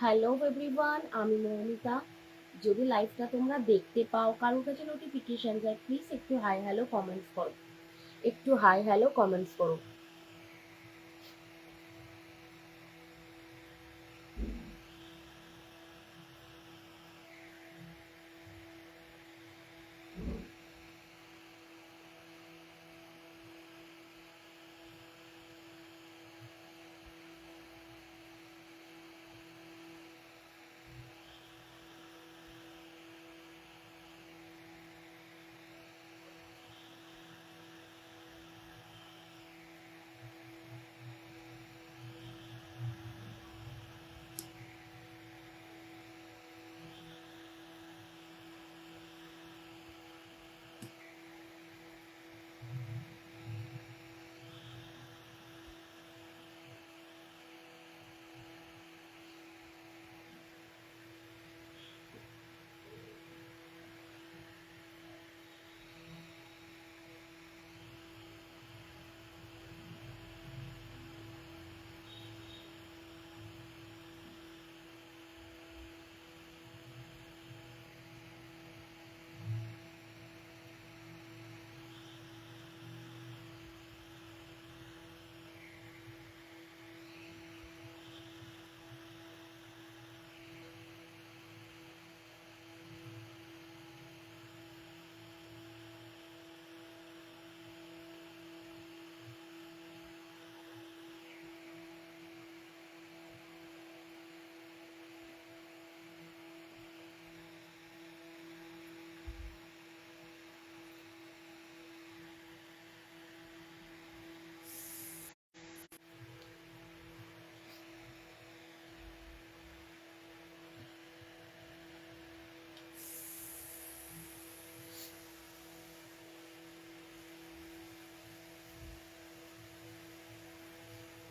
Hello everyone, আমি মৌমিতা। যদি লাইভটা তোমরা দেখতে পাও, কারোর কাছে নোটিফিকেশন যায়, প্লিজ একটু হাই হ্যালো কমেন্টস করো। একটু হাই হ্যালো কমেন্টস করো।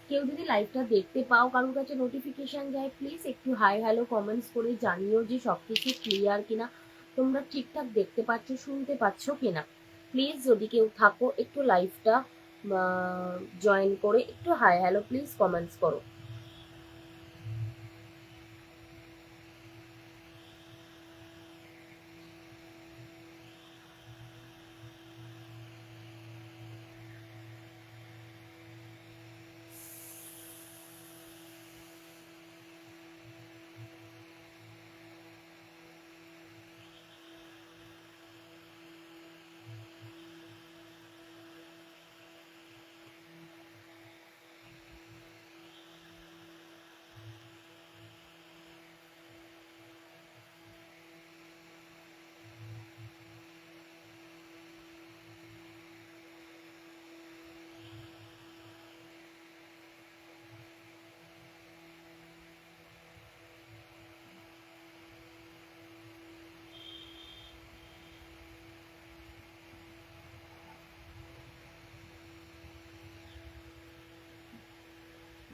কেউ যদি লাইভটা দেখতে পাও, কারোর কাছে নোটিফিকেশন যায়, প্লিজ একটু হাই হ্যালো কমেন্টস করে জানিও যে সবকিছু ক্লিয়ার কিনা, তোমরা ঠিকঠাক দেখতে পাচ্ছ, শুনতে পাচ্ছ কিনা। প্লিজ যদি কেউ থাকো, একটু লাইভটা জয়েন করে একটু হাই হ্যালো প্লিজ কমেন্টস করো।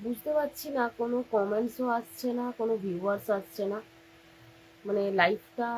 বুঝতে পারছি না, কোনো কমেন্টসও আসছে না, কোনো ভিউয়ার্স আসছে না, মানে লাইফটা।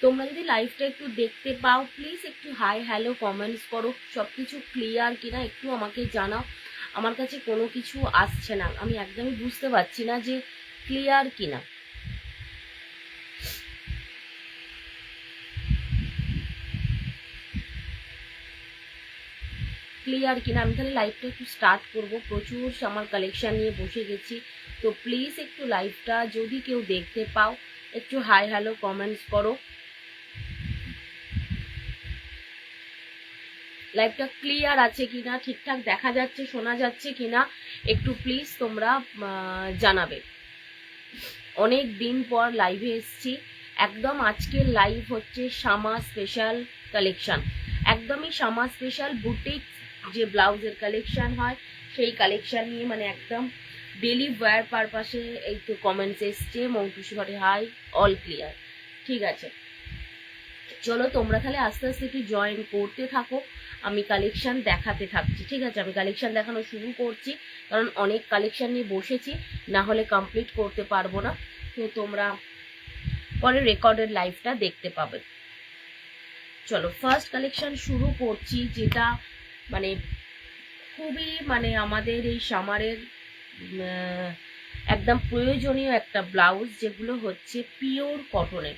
তোমরা যদি লাইভটা একটু দেখতে পাও প্লিজ একটু হাই হ্যালো কমেন্টস করো, সবকিছু ক্লিয়ার কিনা একটু আমাকে জানাও। আমার কাছে কোনো কিছু আসছে না, আমি একদমই বুঝতে পারছি না যে ক্লিয়ার কিনা। ক্লিয়ার কিনা আমি তাহলে লাইভটা একটু স্টার্ট করব। প্রচুর আমার কালেকশন নিয়ে বসে গেছি, তো প্লিজ একটু লাইভটা যদি কেউ দেখতে পাও একটু হাই হ্যালো কমেন্টস করো। লাইভটা ক্লিয়ার আছে কিনা, ঠিকঠাক দেখা যাচ্ছে শোনা যাচ্ছে কিনা একটু প্লিজ তোমরা জানাবে। অনেক দিন পর লাইভে এসছি, একদম আজকের লাইভ হচ্ছে শামা স্পেশাল কালেকশন, একদমই শামা স্পেশাল বুটিক যে ব্লাউজের কালেকশন হয় সেই কালেকশন নিয়ে, মানে একদম ডেলি ওয়্যার পারপাসে। এই তো কমেন্টস এসছে মৌটুসি ঘরে হাই, অল ক্লিয়ার, ঠিক আছে। চলো তোমরা তাহলে আস্তে আস্তে একটু জয়েন করতে থাকো, আমি কালেকশন দেখাতে থাকছি, ঠিক আছে। আমি কালেকশন দেখানো শুরু করছি, কারণ অনেক কালেকশন নিয়ে বসেছি, না হলে কমপ্লিট করতে পারবো না। তো তোমরা পরে রেকর্ডেড লাইভটা দেখতে পাবে। চলো ফার্স্ট কালেকশন শুরু করছি, যেটা মানে খুবই মানে আমাদের এই সামারের একদম প্রয়োজনীয় একটা ব্লাউজ, যেগুলো হচ্ছে পিওর কটনের।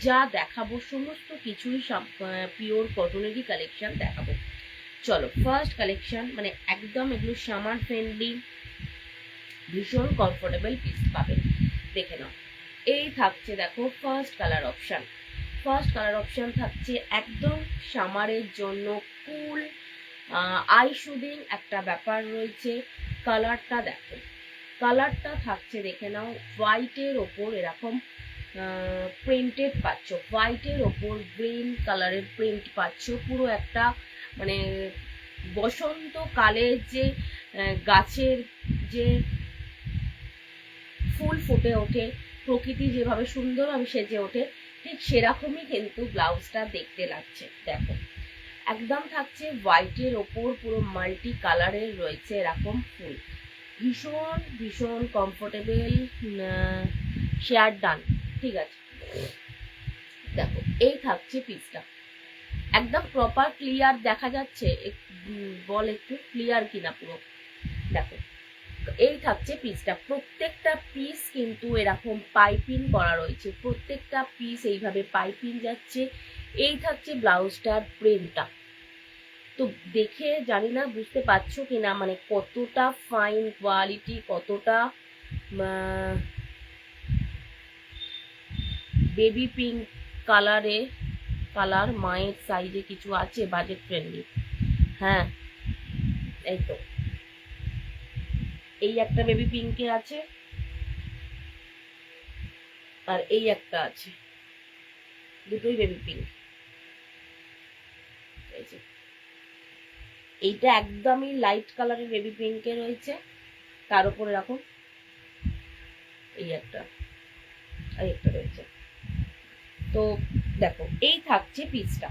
যা দেখাবো সমস্ত কিছুই পিওর কটনেরই কালেকশন দেখাবো। চলো ফার্স্ট কালেকশন, মানে একদম এগুলো সামার ফ্রেন্ডলি, ভীষণ কমফোর্টেবল পিস পাবে, দেখে নাও। এই থাকছে দেখো first colour option. First colour option থাকছে একদম সামারের জন্য কুল আই শুদিং একটা ব্যাপার রয়েছে। কালারটা দেখো, কালারটা থাকছে দেখে নাও, হোয়াইটের ওপর এরকম প্রিন্টেড পাচ্ছ, হোয়াইটের ওপর গ্রিন কালারের প্রিন্ট পাচ্ছ। পুরো একটা মানে বসন্তকালের যে গাছের যে ফুল ফুটে ওঠে, প্রকৃতি যেভাবে সুন্দরভাবে সেজে ওঠে, ঠিক সেরকমই কিন্তু ব্লাউজটা দেখতে লাগছে। দেখো একদম থাকছে হোয়াইটের ওপর পুরো মাল্টি কালারের রয়েছে এরকম ফুল, ভীষণ ভীষণ কমফোর্টেবল শেয়ার ডান, ঠিক আছে। দেখো এই থাকছে পিসটা, একদম প্রপার ক্লিয়ার দেখা যাচ্ছে, বল একটু ক্লিয়ার কিনা পুরো। দেখো এই থাকছে পিসটা, প্রত্যেকটা পিস কিন্তু এরকম পাইপিং করা রয়েছে, প্রত্যেকটা পিস এইভাবে পাইপিং যাচ্ছে। এই থাকছে ব্লাউজটার প্রিন্টটা, তো দেখে জানি না বুঝতে পারছো কিনা, মানে কতটা ফাইন কোয়ালিটি, কতটা বেবি পিঙ্ক কালারে, কালার মায়ের সাইজে কিছু আছে বাজেট ফ্রেন্ডলি। হ্যাঁ এই তো, এই একটা বেবি পিঙ্কে আছে, আর এই একটা আছে, দুটোই বেবি পিঙ্ক। এইটা একদমই লাইট কালারের বেবি পিঙ্কে রয়েছে, তার উপরে এরকম এই একটা আর একটা রয়েছে। তো দেখো এই থাকছে পিসটা,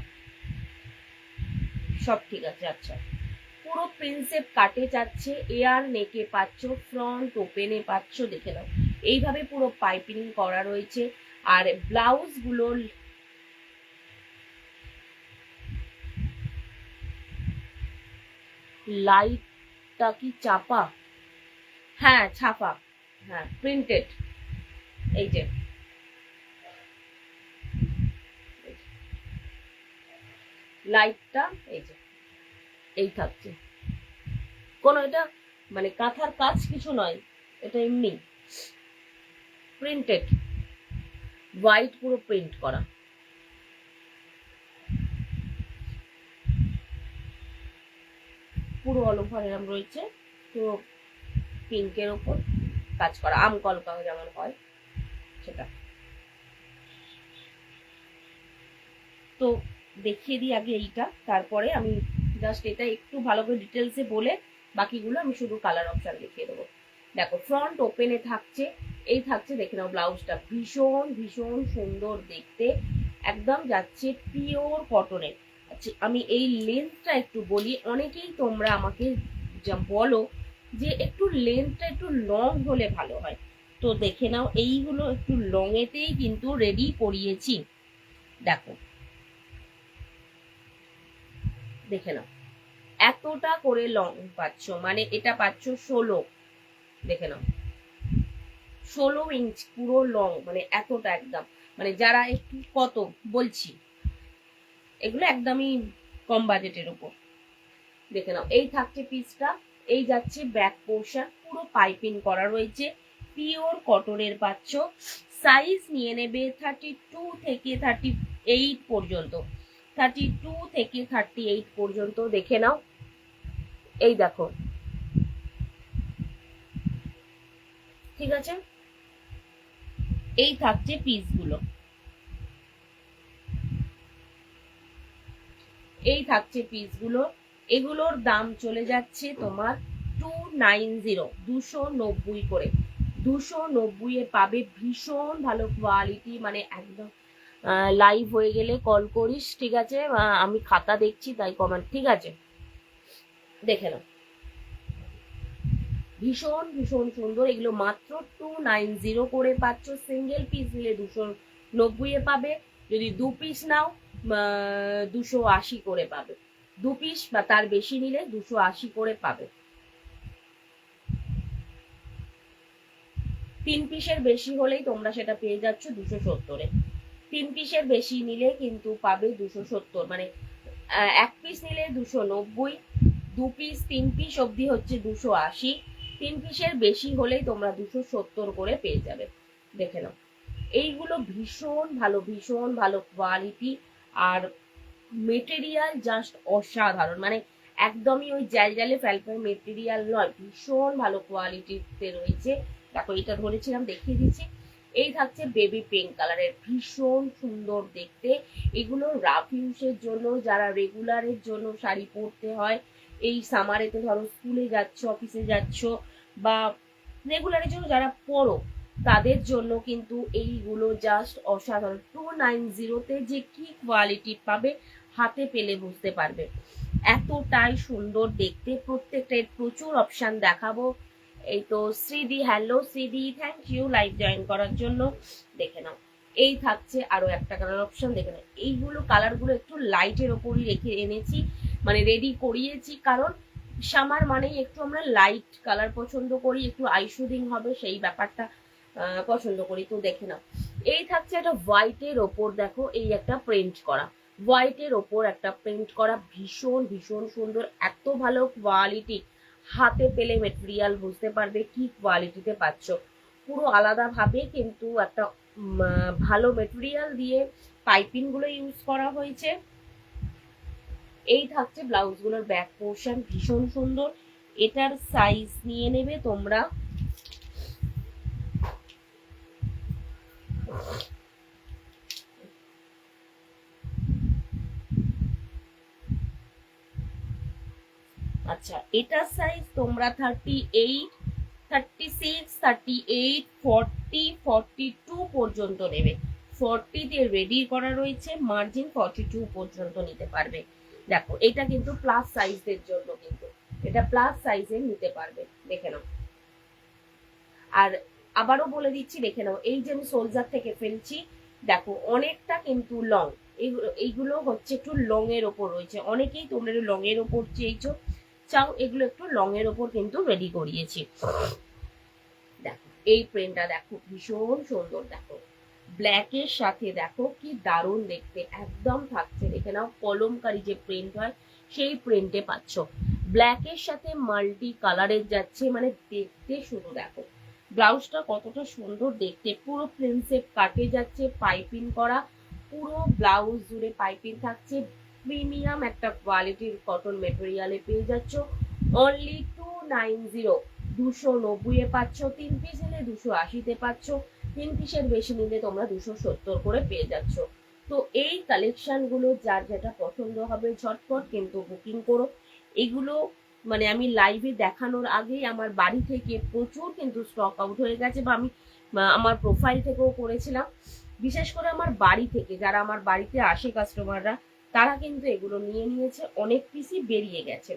সব ঠিক আছে। আচ্ছা পুরো প্রিন্সেপ কাটে যাচ্ছে, এয়ার নেকে পাচ্ছ, ফ্রন্ট ওপেনে পাচ্ছ, দেখে নাও এইভাবে পুরো পাইপিং করা রয়েছে। আর ব্লাউজ গুলো লাইটটা কি চাপা, হ্যাঁ ছাপা, হ্যাঁ প্রিন্টেড, এই যে লাইটটা এই যে এই থাকছে, কোনো এটা মানে কাঁথার কাজ কিছু নয়, এটা এমনি প্রিন্টেড, হোয়াইট পুরো প্রিন্ট করা। পুরো অল ওভার এরম রয়েছে, পুরো পিঙ্কের ওপর কাজ করা, আম কলকা যেমন হয় সেটা। তো দেখিয়ে দিই আগে এইটা, তারপরে আমি জাস্ট এটা একটু ভালো করে ডিটেলসে বলে বাকিগুলো আমি শুধু কালার অপশন দেখিয়ে দেবো। দেখো ফ্রন্ট ওপেনে থাকছে, এই থাকছে দেখে নাও ব্লাউজটা, ভীষণ ভীষণ সুন্দর দেখতে, একদম যাচ্ছে পিওর কটনের। আচ্ছা আমি এই লেন্থটা একটু বলি, অনেকেই তোমরা আমাকে যা বলো যে একটু লেন্থটা একটু লং হলে ভালো হয়, তো দেখে নাও এইগুলো একটু লং এতেই কিন্তু রেডি করিয়েছি। দেখো, দেখে নাও এতটা করে লং পাচ্ছ, মানে এটা পাচ্ছ 16, দেখে নাও 16 ইঞ্চ পুরো লং, মানে এতটা একদম, মানে যারা একটু কত বলছি, এগুলো একদমই কম বাজেটের উপর। দেখে নাও এই থাকছে পিসটা, এই যাচ্ছে ব্যাক পোর্শন, পুরো পাইপিং করা রয়েছে, পিওর কটনের পাচ্ছ। সাইজ নিয়ে নেবে 32 থেকে 38 পর্যন্ত, 32 থেকে 38 পর্যন্ত। দেখে নাও, এই দেখো, ঠিক আছে, এই থাকছে পিসগুলো, এই থাকছে পিসগুলো। এগুলোর দাম চলে যাচ্ছে তোমার 290, 290 করে, 290 এ পাবে। ভীষণ ভালো কোয়ালিটি, মানে একদম লাইভ হয়ে গেলে কল করিস, ঠিক আছে, আমি খাতা দেখছি তাই কমেন্ট, ঠিক আছে। দেখে নাও ভীষণ ভীষণ সুন্দর, এগুলো মাত্র 290 করে পাচ্ছ। সিঙ্গেল পিস নিলে 290 এ পাবে, যদি 2 পিস নাও 280 করে পাবে, 2 পিস বা তার বেশি নিলে 280 করে পাবে। 3 পিসের বেশি হলেই তোমরা সেটা পেয়ে যাচ্ছ 270-এ। 3 পিসের বেশি নিলে কিন্তু পাবে 270, মানে 1 পিস নিলে 290, 2 পিস 3 পিস অবধি হচ্ছে 280, 3 পিসের বেশি হলেই তোমরা 270 করে পেয়ে যাবে। দেখে নাও এইগুলো ভীষণ ভালো, ভীষণ ভালো কোয়ালিটি, আর মেটেরিয়াল জাস্ট অসাধারণ, মানে একদমই ওই জালজালে ফ্যালফেল মেটেরিয়াল নয়, ভীষণ ভালো কোয়ালিটিতে রয়েছে। দেখো এটা ধরেছিলাম, দেখিয়ে দিচ্ছি। এই থাকছে বেবি পিঙ্ক কালারের, ভীষণ সুন্দর দেখতে। এগুলো রাফ ইউজের জন্য, যারা রেগুলারের জন্য শাড়ি পরতে হয়, এই সামারেতে ধরো স্কুলে যাচ্ছ, অফিসে যাচ্ছ, বা রেগুলারের জন্য যারা পরো, তাদের জন্য কিন্তু এইগুলো জাস্ট অসাধারণ। 290-তে যে কি কোয়ালিটি পাবে হাতে পেলে বুঝতে পারবে, এতটাই সুন্দর দেখতে। প্রত্যেকটার প্রচুর অপশন দেখাবো। এই তো শ্রীদি, হ্যালো শ্রীদি, থ্যাংক ইউ লাইভ জয়েন করার জন্য। দেখে নাও এই থাকছে আরো একটা কালার অপশন, দেখে নাও এইগুলো কালারগুলো একটু লাইটের ওপরই রেখে এনেছি, মানে রেডি করিয়েছি, কারণ সামার মানেই একটু আমরা লাইট কালার পছন্দ করি, একটু আইশুদিং হবে সেই ব্যাপারটা পছন্দ করি। তো দেখে নাও এই থাকছে একটা হোয়াইটের ওপর, দেখো এই একটা প্রিন্ট করা, হোয়াইটের ওপর একটা প্রিন্ট করা, ভীষণ ভীষণ সুন্দর, এত ভালো কোয়ালিটি, হাতে পেলে মেটেরিয়াল বুঝতে পারবে কি কোয়ালিটিতে পাচ্ছ। পুরো আলাদা ভাবে কিন্তু একটা ভালো মেটেরিয়াল দিয়ে পাইপিং গুলো ইউজ করা হয়েছে। এই থাকছে ব্লাউজ গুলোর ব্যাক পোর্শন, ভীষণ সুন্দর। এটার সাইজ নিয়ে নেবে তোমরা আচ্ছা, এটার সাইজ তোমরা 38, 36, 38, 40, 42 পর্যন্ত নেবে। 40 দিয়ে রেডি করা রয়েছে, মার্জিন 42 পর্যন্ত নিতে পারবে। দেখো এটা কিন্তু প্লাস সাইজের জন্য, কিন্তু এটা প্লাস সাইজের নিতে পারবে। দেখে নাও, আর আবারও বলে দিচ্ছি, দেখে নাও এই যে আমি সোলজার থেকে ফেলছি, দেখো অনেকটা কিন্তু লং, এইগুলো হচ্ছে একটু লং এর ওপর রয়েছে। অনেকেই তোমরা লং এর ওপর চেয়েছো, চাও এগুলো একটু লং এর ওপর কিন্তু রেডি করিয়েছি। দেখো এই প্রিন্টটা দেখো ভীষণ সুন্দর, দেখো ব্ল্যাক এর সাথে দেখো কি দারুণ দেখতে একদম থাকছে। দেখে নাও কলমকারী যে প্রিন্ট হয় সেই প্রিন্টে পাচ্ছ, ব্ল্যাক এর সাথে মাল্টি কালারের যাচ্ছে, মানে দেখতে শুধু দেখো ব্লাউজটা কতটা সুন্দর দেখতে, পুরো প্রিন্সেপ কাটে যাচ্ছে, পাইপিং করা, পুরো ব্লাউজ জুড়ে পাইপিং থাকছে। প্রিমিয়াম একটা কোয়ালিটির কটন মেটেরিয়ালে পেয়ে যাচ্ছ, অনলি 290, 290 পাচ্ছ। 3 পিস নিলে 280-তে পাচ্ছ, 3 পিসের বেশি নিলে তোমরা 270 করে পেয়ে যাচ্ছ। তো এই কালেকশন গুলো যার যেটা পছন্দ হবে ঝটপট কিন্তু বুকিং করো। এগুলো মানে আমি লাইভে দেখানোর আগেই আমার বাড়ি থেকে প্রচুর কিন্তু স্টক আউট হয়ে গেছে, বা আমি আমার প্রোফাইল থেকেও করেছিলাম। বিশেষ করে আমার বাড়ি থেকে যারা আমার বাড়িতে আসে কাস্টমাররা, তারা কিন্তু এগুলো নিয়ে নিয়েছে, অনেক পিসই বেরিয়ে গেছে।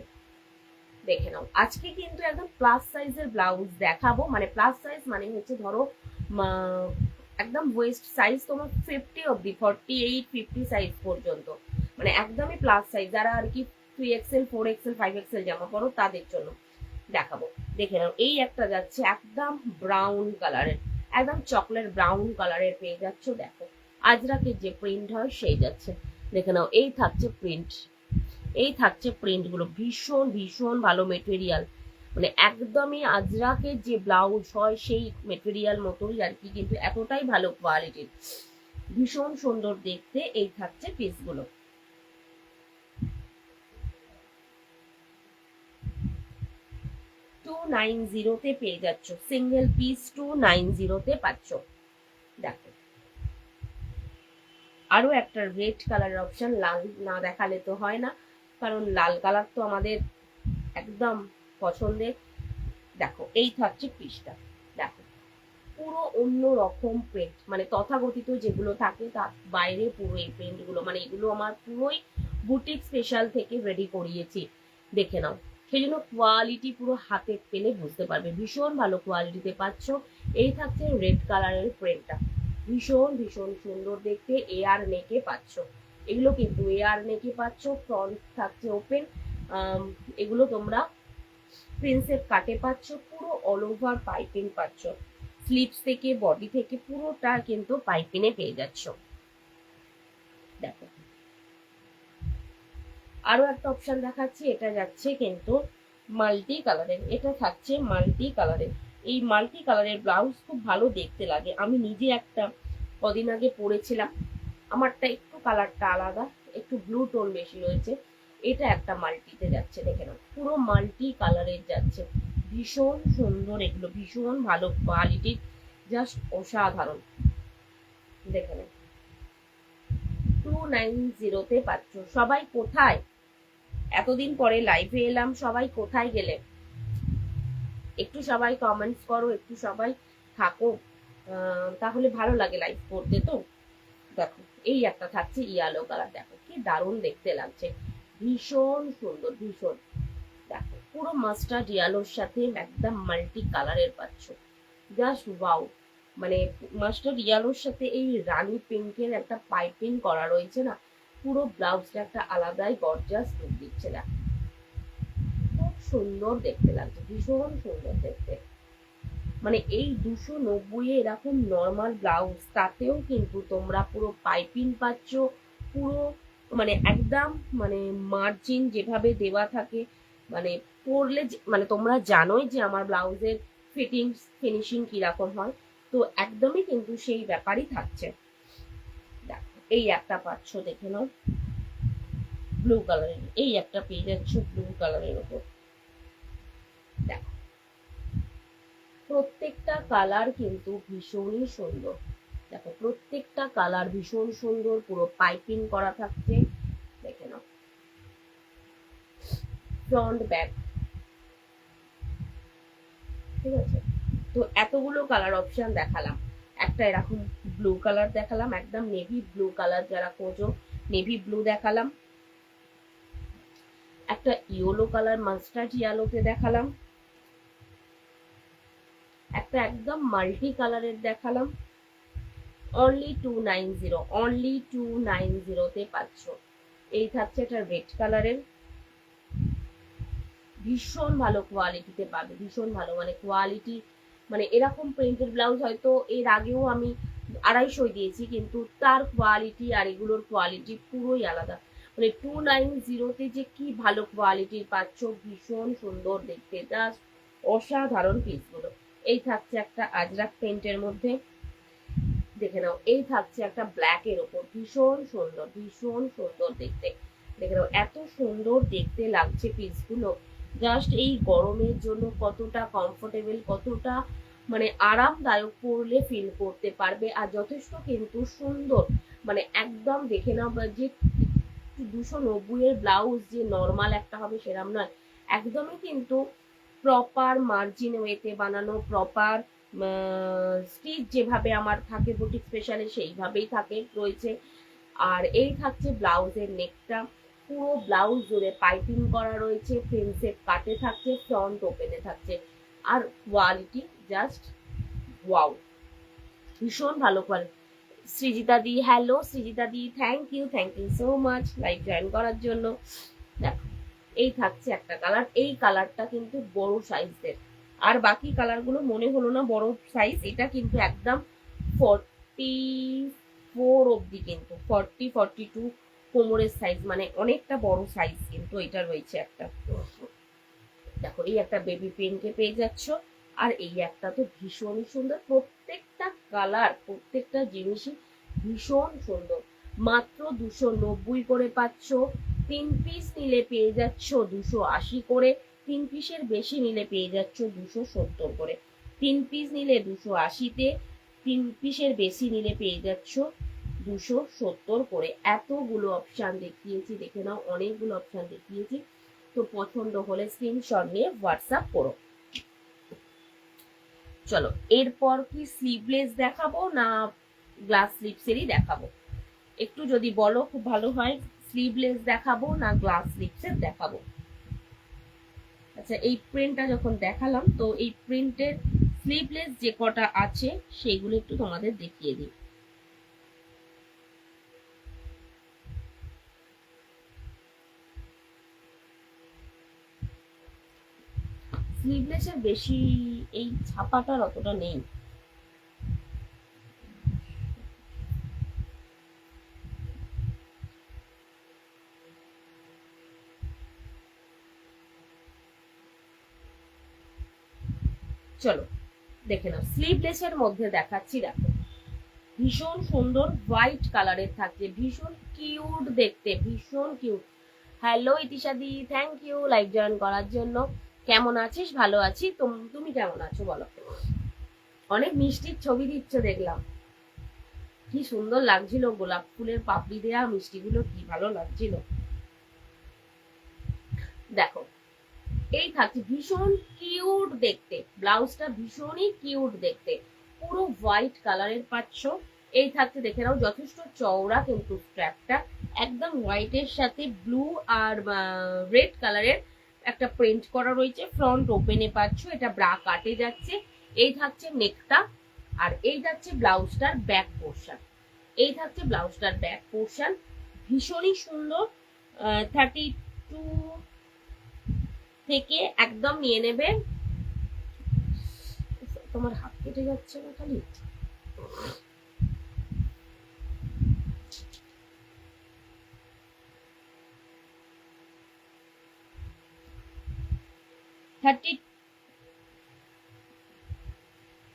দেখে নাও আজকে কিন্তু একদম প্লাস সাইজের ব্লাউজ দেখাবো, মানে প্লাস সাইজ মানে হচ্ছে ধরো একদম ওয়েস্ট সাইজ তোমার 50 অব্দি, 48-50 সাইজ পর্যন্ত, মানে একদমই প্লাস সাইজ, যারা আর কি 3XL 4XL 5XL জামা পরো তাদের জন্য দেখাবো। দেখে নাও, এই একটা যাচ্ছে একদম ব্রাউন কালারের, একদম চকলেট ব্রাউন কালারের পেয়ে যাচ্ছ। দেখো আজরাকের যে প্রিন্ট হয় সেই যাচ্ছে। দেখে নাও, এই থাকছে প্রিন্ট, এই থাকছে প্রিন্ট গুলো, ভীষণ ভীষণ ভালো মেটেরিয়াল, মানে একদমই আজরাকের যে ব্লাউজ হয় সেই মেটেরিয়াল মতোই আর কি, কিন্তু এতটাই ভালো কোয়ালিটির, ভীষণ সুন্দর দেখতে। এই থাকছে পিসগুলো, 290 পেয়ে যাচ্ছ, সিঙ্গেল পিস 290 পাচ্ছ। দেখো আরো একটা রেড কালার অপশন, লাল না দেখালে তো হয় না, কারণ লাল কালার তো আমাদের একদম পছন্দের। দেখো এই থাকছে পিসটা, দেখো পুরো অন্য রকম প্রিন্ট, মানে তথাকথিত যেগুলো থাকে তার বাইরে পুরো এই প্রিন্ট গুলো, মানে এগুলো আমার পুরোই বুটিক স্পেশাল থেকে রেডি করিয়েছি। দেখে নাও, সেই জন্য কোয়ালিটি পুরো হাতে পেলে বুঝতে পারবে, ভীষণ ভালো কোয়ালিটিতে পাচ্ছ। এই থাকছে রেড কালারের প্রিন্টটা, ভীষণ ভীষণ সুন্দর দেখতে, এয়ার নেকে পাচ্ছ। এগুলো কিন্তু এয়ার নেকে পাচ্ছ, ফ্রন্ট থাকছে ওপেন। এগুলো তোমরা প্রিন্সেপ কাটে পাচ্ছ, পুরো অল ওভার পাইপিং পাচ্ছ, স্লিপস থেকে বডি থেকে পুরোটা কিন্তু পাইপিনে পেয়ে যাচ্ছ। দেখো আরো একটা অপশন দেখাচ্ছি, এটা যাচ্ছে কিন্তু মাল্টি কালারের, এটা থাকছে মাল্টি কালারের। এই মাল্টি কালারের ব্লাউজ খুব ভালো দেখতে লাগে, আমি নিজে একটা কদিন আগে পরেছিলাম, আমারটা একটু কালারটা আলাদা, একটু ব্লু টোন বেশি রয়েছে, এটা একটা মাল্টিতে যাচ্ছে। দেখে নাও পুরো মাল্টি কালারের যাচ্ছে, ভীষণ সুন্দর, এগুলো ভীষণ ভালো কোয়ালিটির, জাস্ট অসাধারণ। দেখে নাও 290 পাচ্ছ। সবাই কোথায়, এতদিন পরে লাইভে এলাম, সবাই কোথায় গেলে? একটু সবাই কমেন্টস করো, একটু সবাই থাকো, তাহলে ভালো লাগে লাইভ করতে। তো দেখো এই একটা থাকছে ইয়েলো কালার, দেখো কি দারুণ দেখতে লাগছে, ভীষণ সুন্দর, ভীষণ। দেখো পুরো মাস্টার্ড ইয়েলোর সাথে একদম মাল্টি কালারের পাচ্ছ, জাস্ট ওয়াও। মানে মাস্টার্ড ইয়েলোর সাথে এই রানী পিঙ্কের একটা পাইপিং করা রয়েছে না, পুরো ব্লাউজটা একটা আলাদাই গর্জাস লুক দিচ্ছে। দেখো খুব সুন্দর দেখতে লাগছে, ভীষণ সুন্দর দেখতে। মানে এই 290 এরকম নর্মাল ব্লাউজ, তাতেও কিন্তু তোমরা পুরো পাইপিং পাচ্ছ, পুরো মানে একদম মানে মার্জিন যেভাবে দেওয়া থাকে, মানে পরলে মানে তোমরা জানোই যে আমার ব্লাউজের ফিটিংস ফিনিশিং কিরকম হয়, তো একদমই কিন্তু সেই ব্যাপারই থাকছে। দেখো এই একটা পাচ্ছ, দেখে নাও ব্লু কালারের, এই একটা পেয়ে যাচ্ছ ব্লু কালারের উপর। দেখো প্রত্যেকটা কালার কিন্তু ভীষণই সুন্দর, দেখো প্রত্যেকটা কালার ভীষণ সুন্দর, পুরো পাইপিং করা থাকছে। দেখে নাও ফ্রন্ট ব্যাক, ঠিক আছে। তো এতগুলো কালার অপশন দেখালাম, একটা এরকম ব্লু কালার দেখালাম, একদম নেভি ব্লু কালার যারা খোঁজো নেভি ব্লু দেখালাম, একটা ইয়েলো কালার মাস্টার্ড ইয়েলোতে দেখালাম, একটা একদম মাল্টি কালারের দেখালাম, অনলি 290, অনলি 290 পাচ্ছ। এই থাকছে একটা রেড কালারের, ভীষণ ভালো কোয়ালিটিতে পাবে, ভীষণ ভালো মানে কোয়ালিটি, মানে এরকম প্রিন্টেড ব্লাউজ হয়তো এর আগেও আমি 250 দিয়েছি, কিন্তু তার কোয়ালিটি আর এগুলোর কোয়ালিটি পুরোই আলাদা। মানে 290 যে কি ভালো কোয়ালিটির পাচ্ছ, ভীষণ সুন্দর দেখতে, জাস্ট অসাধারণ পিসগুলো। এই থাকছে একটা আজরাক প্রিন্টের মধ্যে, দেখে নাও এই থাকছে একটা ব্ল্যাক এর উপর, ভীষণ সুন্দর, ভীষণ সুন্দর দেখতে। দেখে নাও এত সুন্দর দেখতে লাগছে পিসগুলো, জাস্ট এই গরমের জন্য কতটা কমফোর্টেবল, কতটা মানে আরামদায়ক পরলে ফিল করতে পারবে, আর যথেষ্ট কিন্তু সুন্দর। মানে একদম দেখে নাও, যে 290 এর ব্লাউজ যে নর্মাল একটা হবে সেরকম নয়, একদমই কিন্তু প্রপার মার্জিন ওয়েতে বানানো, প্রপার স্টিচ যেভাবে আমার থাকে বুটিক স্পেশালে সেইভাবেই থাকে রয়েছে। আর এই থাকছে ব্লাউজের নেকটা, পুরো ব্লাউজ জুড়ে পাইপিং করা রয়েছে, প্রিন্সেপ কাটে থাকছে, ফ্রন্ট ওপেনে থাকছে, আর কোয়ালিটি জাস্ট ওয়াও, ভীষণ ভালো quality. Srijita di, hello Srijita di, thank you so much live join করার জন্য। দেখো এই থাকছে একটা কালার, এই কালারটা কিন্তু বড় সাইজের, আর বাকি কালারগুলো মনে হলো না বড় সাইজ, এটা কিন্তু একদম 44 অব্দি, কিন্তু 42 কোমরের সাইজ, মানে অনেকটা বড় সাইজ কিন্তু এটা রয়েছে একটা। দেখো এই একটা বেবি পিঙ্কে পেয়ে যাচ্ছ, আর এই একটা তো ভীষণই সুন্দর, প্রত্যেকটা কালার প্রত্যেকটা জিনিসই ভীষণ সুন্দর। মাত্র 290 করে পাচ্ছ। 3 পিস নিলে পেয়ে যাচ্ছ 280 করে, 3 পিসের বেশি নিলে পেয়ে যাচ্ছ 270 করে। 3 পিস নিলে 280-তে, 3 পিসের বেশি নিলে পেয়ে যাচ্ছ 270 করে। এতগুলো অপশান দেখিয়েছি, দেখে নাও অনেকগুলো অপশান দেখিয়েছি। তো পছন্দ হলে স্ক্রিনশট নিয়ে হোয়াটসঅ্যাপ করো। চলো এরপর কি স্লিভলেস দেখাবো না গ্লাস স্লিপসেরই দেখাবো, একটু যদি বলো খুব ভালো হয়। স্লিভলেস দেখাবো না গ্লাস স্লিপসের দেখাবো? আচ্ছা এই প্রিন্টটা যখন দেখালাম, তো এই প্রিন্টের স্লিভলেস যে কটা আছে সেগুলো একটু তোমাদের দেখিয়ে দিই। স্লিভলেসের বেশি এই ছাপাটার অতটা নেই। চলো দেখে নাও, স্লিভলেসের মধ্যে দেখাচ্ছি। দেখো ভীষণ সুন্দর হোয়াইট কালারের থাকছে, ভীষণ কিউট দেখতে, ভীষণ কিউট। হ্যালো ইতিশাদি, থ্যাংক ইউ লাইভ জয়েন করার জন্য। কেমন আছিস? ভালো আছি, তুমি কেমন আছো বলো? অনেক মিষ্টির ছবি দিচ্ছ দেখলাম, কি সুন্দর লাগছিল, গোলাপ ফুলের পাপড়ি দেয়া মিষ্টিগুলো কি ভালো লাগছিল। দেখো এই থাকছে ভীষণ কিউট দেখতে, ব্লাউজটা ভীষণই কিউট দেখতে, পুরো হোয়াইট কালারের পাচ্ছ। এই থাকছে দেখে নাও, যথেষ্ট চওড়া কিন্তু স্ট্র্যাপটা, একদম হোয়াইটের সাথে ব্লু আর রেড কালারের একটা প্রিন্ট করা রয়েছে। ফ্রন্ট ওপেনে পাচ্ছ, এটা ব্রা কাটে যাচ্ছে। এই থাকছে নেকটা, আর এই থাকছে ব্লাউজটার ব্যাক পোর্শন। এই থাকছে ব্লাউজটার ব্যাক পোর্শন, ভীষণই সুন্দর। 32 থেকে একদম নিয়ে নেবে। তোমার হাত কেটে যাচ্ছে না খালি? 30,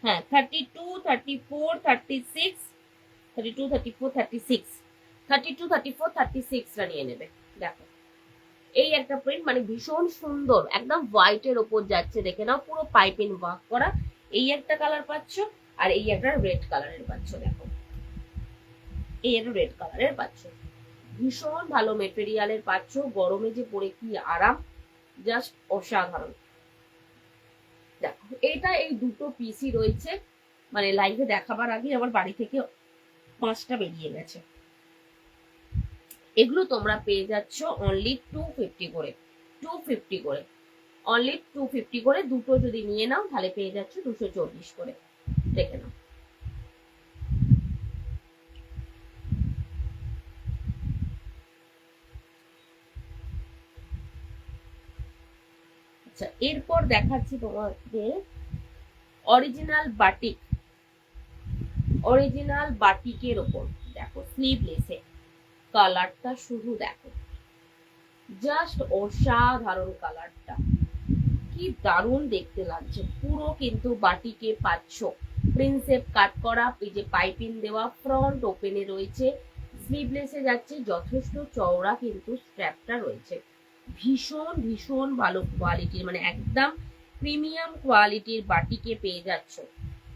হ্যাঁ 32, 34, 36, 32, 34, 36, 32, 34, 36টা নিয়ে নেবে। দেখো এই একটা প্রিন্ট, মানে ভীষণ সুন্দর, একদম হোয়াইটের ওপর যাচ্ছে, দেখে নাও পুরো পাইপিং ওয়ার্ক করা। এই একটা কালার পাচ্ছ, আর এই একটা রেড কালারের পাচ্ছ। দেখো এই একটা রেড কালারের পাচ্ছ, ভীষণ ভালো মেটেরিয়ালের পাচ্ছ, গরমে যে পরে কি আরাম, জাস্ট অসাধারণ। দেখো এটা এই দুটো পিসই রয়েছে, মানে লাইভে দেখাবার আগে আমার বাড়ি থেকে 5টা বেরিয়ে গেছে। এগুলো তোমরা পেয়ে যাচ্ছ অনলি 250 করে, 250 করে, অনলি 250 করে। দুটো যদি নিয়ে নাও তাহলে পেয়ে যাচ্ছ 240 করে। দেখে নাও আচ্ছা এরপর দেখাচ্ছি তোমাদের অরিজিনাল বাটিক, অরিজিনাল বাটিকের ওপর। দেখো স্লিভলেসে কালারটা শুধু দেখো, জাস্ট অসাধারণ কালারটা, কি দারুণ দেখতে লাগছে। পুরো কিন্তু বাটিকে পাচ্ছ, প্রিন্সেপ কাট করা, এই যে পাইপিং দেওয়া, ফ্রন্ট ওপেনে রয়েছে, স্লিভলেসে যাচ্ছে, যথেষ্ট চওড়া কিন্তু স্ট্র্যাপটা রয়েছে। ভীষণ ভীষণ ভালো কোয়ালিটির, মানে একদম প্রিমিয়াম কোয়ালিটির বাটিকে পেয়ে যাচ্ছ।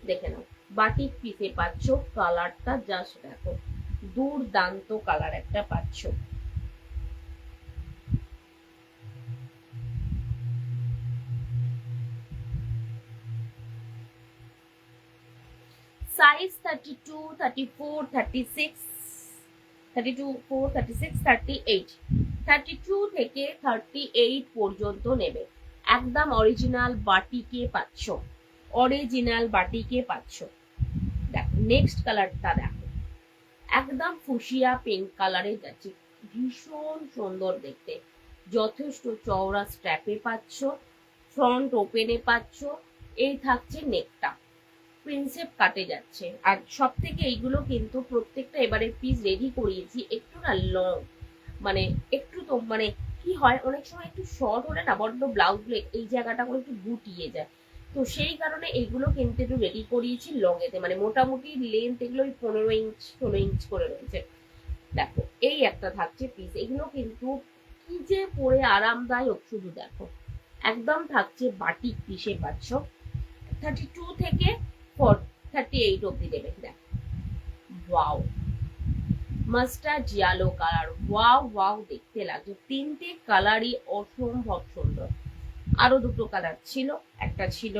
দেখে নাও বাটিক পিসে পাচ্ছ, কালারটা জাস্ট দেখো, দুর্দান্ত কালার একটা পাচ্ছ। সাইজ 32, 34, 36, 32, 36, 38, 32 থেকে 38 পর্যন্ত নেবে। একদম অরিজিনাল বাটিকে পাচ্ছ, অরিজিনাল বাটিকে পাচ্ছ। দেখো নেক্সট কালারটা দেখো, একদম ফুসিয়া পিঙ্ক কালারে যাচ্ছে, ভীষণ সুন্দর দেখতে, যথেষ্ট চওড়া স্ট্র্যাপে পাচ্ছ, ফ্রন্ট ওপেনে পাচ্ছ। এই থাকছে নেকটা, প্রিন্সেপ কাটে যাচ্ছে। আর সব থেকে এইগুলো কিন্তু প্রত্যেকটা এবারে পিস রেডি করিয়েছি একটু না লং, মানে একটু তো মানে কি হয় অনেক সময় একটু শর্ট হলে না বড্ড ব্লাউজ এই জায়গাটা করে একটু গুটিয়ে যায়, তো সেই কারণে এইগুলো কিন্তু একটু রেডি করিয়েছি লং এতে, মানে মোটামুটি লেন্থ এগুলো ওই 15 ইঞ্চ 16 ইঞ্চ করে রয়েছে। দেখো এই একটা থাকছে পিস, এগুলো কিন্তু কি যে পরে আরামদায়ক শুধু দেখো, একদম থাকছে বাটিক পিসে পাচ্ছ, 32 থেকে 38 অব্দি দেবে। দেখো wow, mustard yellow colour, wow wow দেখতে লাগছে, তিনটে কালারই অসম্ভব সুন্দর। আরো দুটো কালার ছিল, একটা ছিল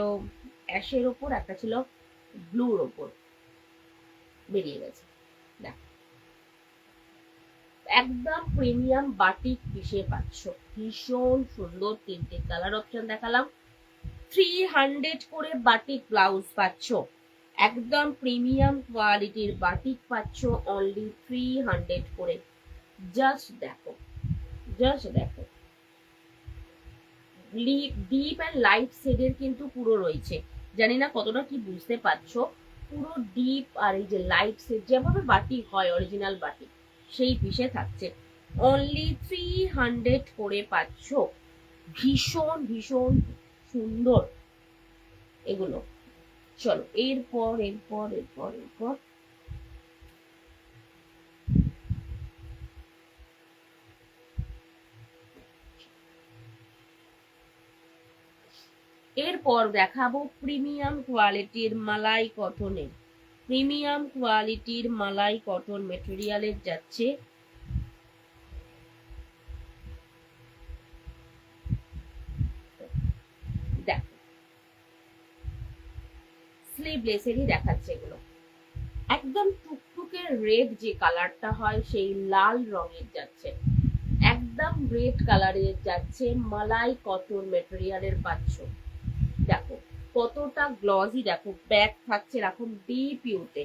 অ্যাশের ওপর, একটা ছিল ব্লুর ওপর, বেরিয়ে গেছে। দেখো একদম প্রিমিয়াম বাটিক পিসে পাচ্ছ, ভীষণ সুন্দর তিনটে কালার অপশন দেখালাম। 300 করে বাটিক ব্লাউজ পাচ্ছ, একদম প্রিমিয়াম কোয়ালিটির বাটিক পাচ্ছ অনলি 300 করে। জাস্ট দেখো, জাস্ট দেখো, ডিপ অ্যান্ড লাইট শেডের কিন্তু পুরো রয়েছে, জানি না কতটা কি বুঝতে পারছো, পুরো ডিপ আর এই যে লাইট শেড যেভাবে বাটিক হয় অরিজিনাল বাটিক সেই পিসে থাকছে, অনলি 300 করে পাচ্ছ, ভীষণ ভীষণ সুন্দর এগুলো। চলো এরপর এরপর এরপর এরপর এরপর দেখাবো প্রিমিয়াম কোয়ালিটির মালাই কটনের, প্রিমিয়াম কোয়ালিটির মালাই কটন মেটেরিয়ালের যাচ্ছে। দেখো স্লিভলেসেরই দেখাচ্ছে এগুলো, একদম টুকটুকে রেড যে কালারটা হয় সেই লাল রঙের যাচ্ছে, একদম রেড কালারের যাচ্ছে, মালাই কটন মেটেরিয়ালের পাচ্ছ। দেখো কতটা গ্লসি, দেখো ব্যাক থাকছে এরকম ডিপ ইউতে,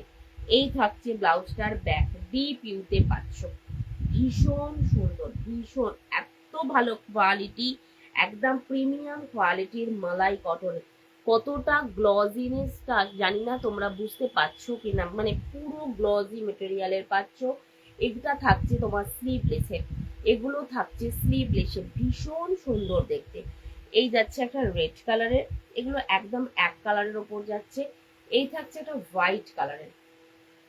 এই থাকছে ব্লাউজটার ব্যাক, ডিপ ইউতে পাচ্ছ, ভীষণ সুন্দর, ভীষণ এত ভালো কোয়ালিটি, একদম প্রিমিয়াম কোয়ালিটির মালাই কটন। কতটা গ্লজিনেসটা জানি না তোমরা বুঝতে পারছো কিনা, মানে পুরো গ্লজি মেটেরিয়ালের পাচ্ছ। এটা থাকছে তোমার স্লিভলেসে, এগুলো থাকছে স্লিভলেসে, ভীষণ সুন্দর দেখতে। এই যাচ্ছে একটা রেড কালারের, এগুলো একদম এক কালারের ওপর যাচ্ছে। এই থাকছে একটা হোয়াইট কালারের,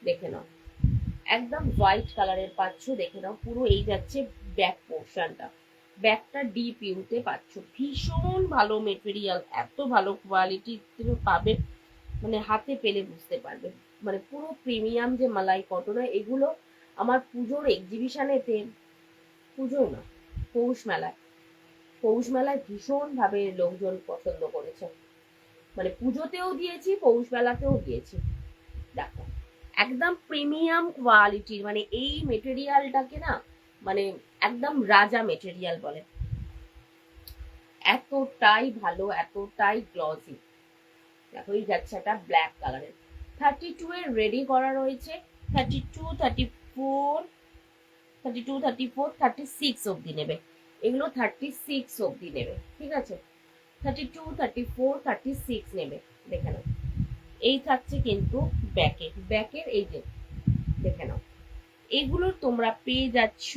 দেখে নাও একদম হোয়াইট কালারের পাচ্ছ, দেখে নাও পুরো এই যাচ্ছে ব্যাক পোর্শনটা, ব্যাকটা ডিপ ইউতে পাচ্ছ, ভীষণ ভালো মেটেরিয়াল, এত ভালো কোয়ালিটি পাবে, মানে হাতে পেলে বুঝতে পারবে, মানে পুরো প্রিমিয়াম যে মালাই কটন। এগুলো আমার পুজোর এক্সিবিশনেতে, পুজো না পৌষ মেলায়, পৌষ মেলায় ভীষণ ভাবে লোকজন পছন্দ করেছে, মানে পুজোতেও দিয়েছি পৌষ মেলাতেও দিয়েছি। দেখো একদম প্রিমিয়াম কোয়ালিটির, মানে এই মেটেরিয়ালটাকে না মানে একদম রাজা মেটেরিয়াল বলে, এতটাই ভালো, এতটাই গ্লসি। দেখো এই যাচ্ছে একটা ব্ল্যাক কালারের, 32 এর রেডি করা রয়েছে, 32 34 32 34 36 অব্দি নেবে, এগুলো 36 অব্দি নেবে, ঠিক আছে, 32 34 36 নেবে, দেখে নাও। এই থাকছে কিন্তু ব্যাকের, ব্যাকের এই যে দেখে নাও, এগুলো তোমরা পেয়ে যাচ্ছ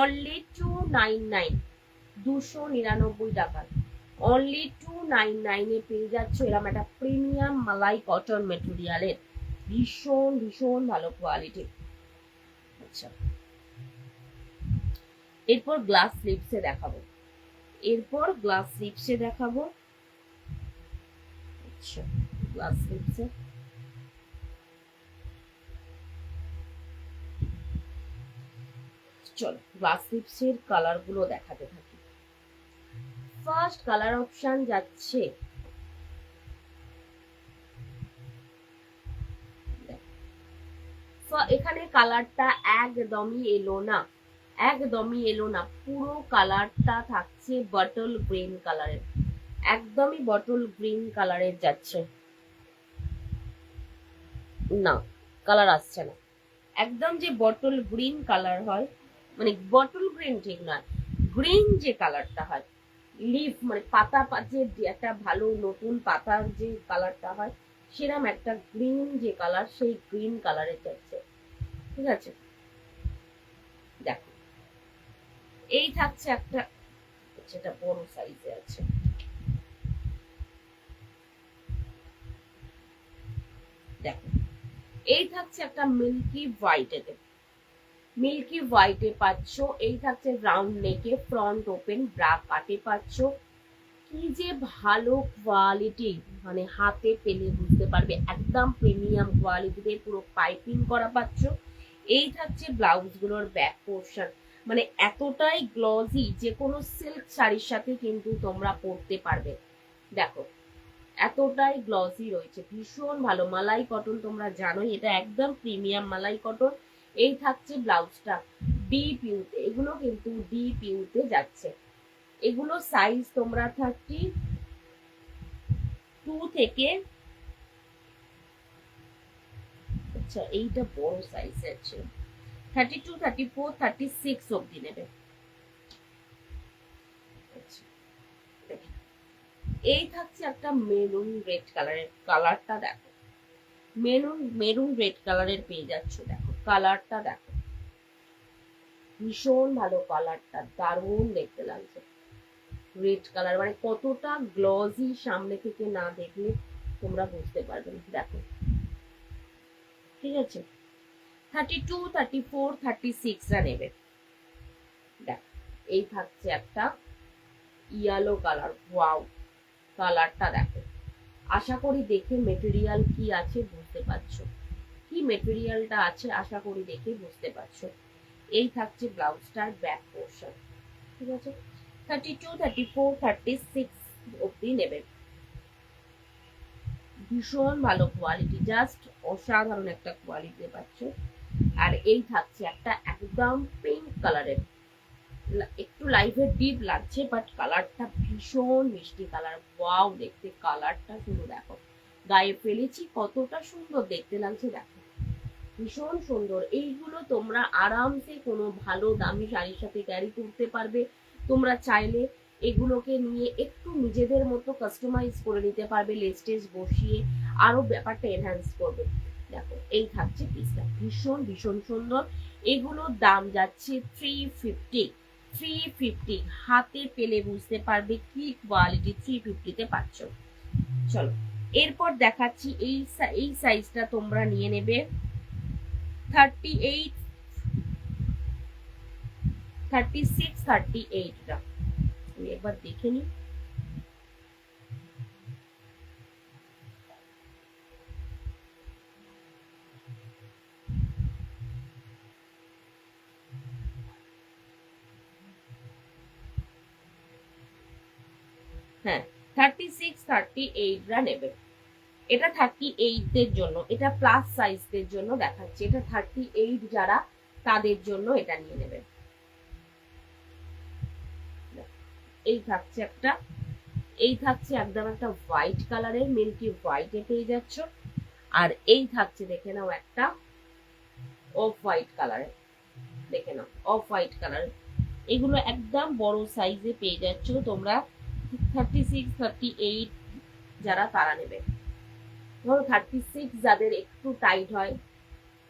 অনলি 299, 299 টাকা, অনলি 299 এ পেয়ে যাচ্ছ এরকম একটা প্রিমিয়াম মালাই কটন মেটেরিয়ালের, ভীষণ ভীষণ ভালো কোয়ালিটি। আচ্ছা এরপর গ্লাস স্লিপসে দেখাবো, এরপর গ্লাস স্লিপসে দেখাবো। আচ্ছা গ্লাস স্লিপসে চলো গ্লাস স্লিপসের কালার গুলো দেখাতে থাকি। ফার্স্ট কালার অপশন যাচ্ছে এখানে, কালারটা একদমই এলো না, একদমই এলো না, পুরো কালারটা থাকছে বটল গ্রিন কালারের, একদমই বটল গ্রিন কালারের যাচ্ছে। না, কালার আসছে না। একদম যে বটল গ্রিন কালার হয়, মানে বটল গ্রিন ঠিক নয়, গ্রিন যে কালারটা হয়, লিফ মানে পাতা যে একটা ভালো নতুন পাতার যে কালারটা হয়, সেরকম একটা গ্রিন যে কালার, সেই গ্রিন কালারের যাচ্ছে। ঠিক আছে, দেখো এই থাকছে একটা, যেটা বড় সাইজে আছে। দেখো এই থাকছে একটা মিল্কি হোয়াইটে, মিল্কি হোয়াইটে পাচ্ছ। এই থাকছে রাউন্ড নেকে, ফ্রন্ট ওপেন, ব্রা কাটে পাচ্ছ। কি যে ভালো কোয়ালিটি, মানে হাতে পেলে বুঝতে পারবে, একদম প্রিমিয়াম কোয়ালিটিতে পুরো পাইপিং করা পাচ্ছ। এই থাকছে ব্লাউজ গুলোর ব্যাক পোর্শন, মানে এতটাই গ্লজি, যে কোনো সিল্ক শাড়ির সাথে কিন্তু তোমরা পরতে পারবে। দেখো এতটাই গ্লসি রয়েছে, ভীষণ ভালো মালাই কটন, তোমরা জানোই এটা একদম প্রিমিয়াম মালাই কটন। এই থাকছে ব্লাউজটা ডিপ ইউতে, এগুলো কিন্তু ডিপ ইউতে যাচ্ছে। এগুলো সাইজ তোমরা 32 থেকে, আচ্ছা এইটা বড় সাইজ আছে, 32, 34, 36 অব্দি নেবে। আচ্ছা, এই থাকছে একটা মেরুন রেড কালারের, কালারটা দেখো, মেরুন মেরুন রেড কালারের পেয়ে যাচ্ছ। দেখো কালারটা দেখো, ভীষণ ভালো কালারটা, দারুণ দেখতে লাগছে। রেড কালার মানে কতটা গ্লজি, সামনে থেকে না দেখলে তোমরা বুঝতে পারবে না। দেখো ঠিক আছে, 32, 34, 36রা নেবে। দেখ এই থাকছে একটা ইয়েলো কালার, ওয়াও কালারটা দেখো। আশা করি দেখে মেটেরিয়াল কি আছে বুঝতে পারছো, কি মেটেরিয়ালটা আছে আশা করি দেখে বুঝতে পারছো। এই থাকছে ব্লাউজটার ব্যাক পোর্শন। ঠিক আছে, 32, 34, 36 অব্দি নেবে। ভীষণ ভালো কোয়ালিটি, জাস্ট অসাধারণ একটা কোয়ালিটি পাচ্ছ। আর এই থাকছে একটা একদম পিঙ্ক কালারের, একটু লাইভের ডিপ লাগছে, বাট কালারটা ভীষণ মিষ্টি কালার, ওয়াও দেখতে কালারটা শুধু দেখো, গায়ে ফেলেছি কতটা সুন্দর দেখতে লাগছে। দেখো ভীষণ সুন্দর, এইগুলো তোমরা আরামসে কোনো ভালো দামি শাড়ির সাথে ক্যারি করতে পারবে। তোমরা চাইলে এগুলোকে নিয়ে একটু নিজেদের মতো কাস্টমাইজ করে নিতে পারবে, লেস্টেজ বসিয়ে আরো ব্যাপারটা এনহ্যান্স করবে। দেখো এই থাকছে পিসটা, ভীষণ ভীষণ সুন্দর। এগুলোর দাম যাচ্ছে 350, 350, হাতে পেলে বুঝতে পারবে কি কোয়ালিটি 350-তে পাচ্ছ। চলো এরপর দেখাচ্ছি, এই সাইজটা তোমরা নিয়ে নেবে 38, 36, 38টা। আমি একবার দেখে নিই। হ্যাঁ 36, 38রা নেবে। এটা 38দের জন্য, এটা প্লাস সাইজদের জন্য দেখাচ্ছি, এটা 38 যারা তাদের জন্য এটা নিয়ে নেবে। এই থাকছে একটা, এই থাকছে একদম একটা হোয়াইট কালারের, মিল্কি হোয়াইটে পেয়ে যাচ্ছ। আর এই থাকছে দেখে নাও একটা অফ হোয়াইট কালারের, দেখে নাও অফ হোয়াইট কালার। এগুলো একদম বড় সাইজে পেয়ে যাচ্ছ তোমরা, 36, 38 যারা তারা নেবে। ধরো 36 যাদের একটু টাইট হয়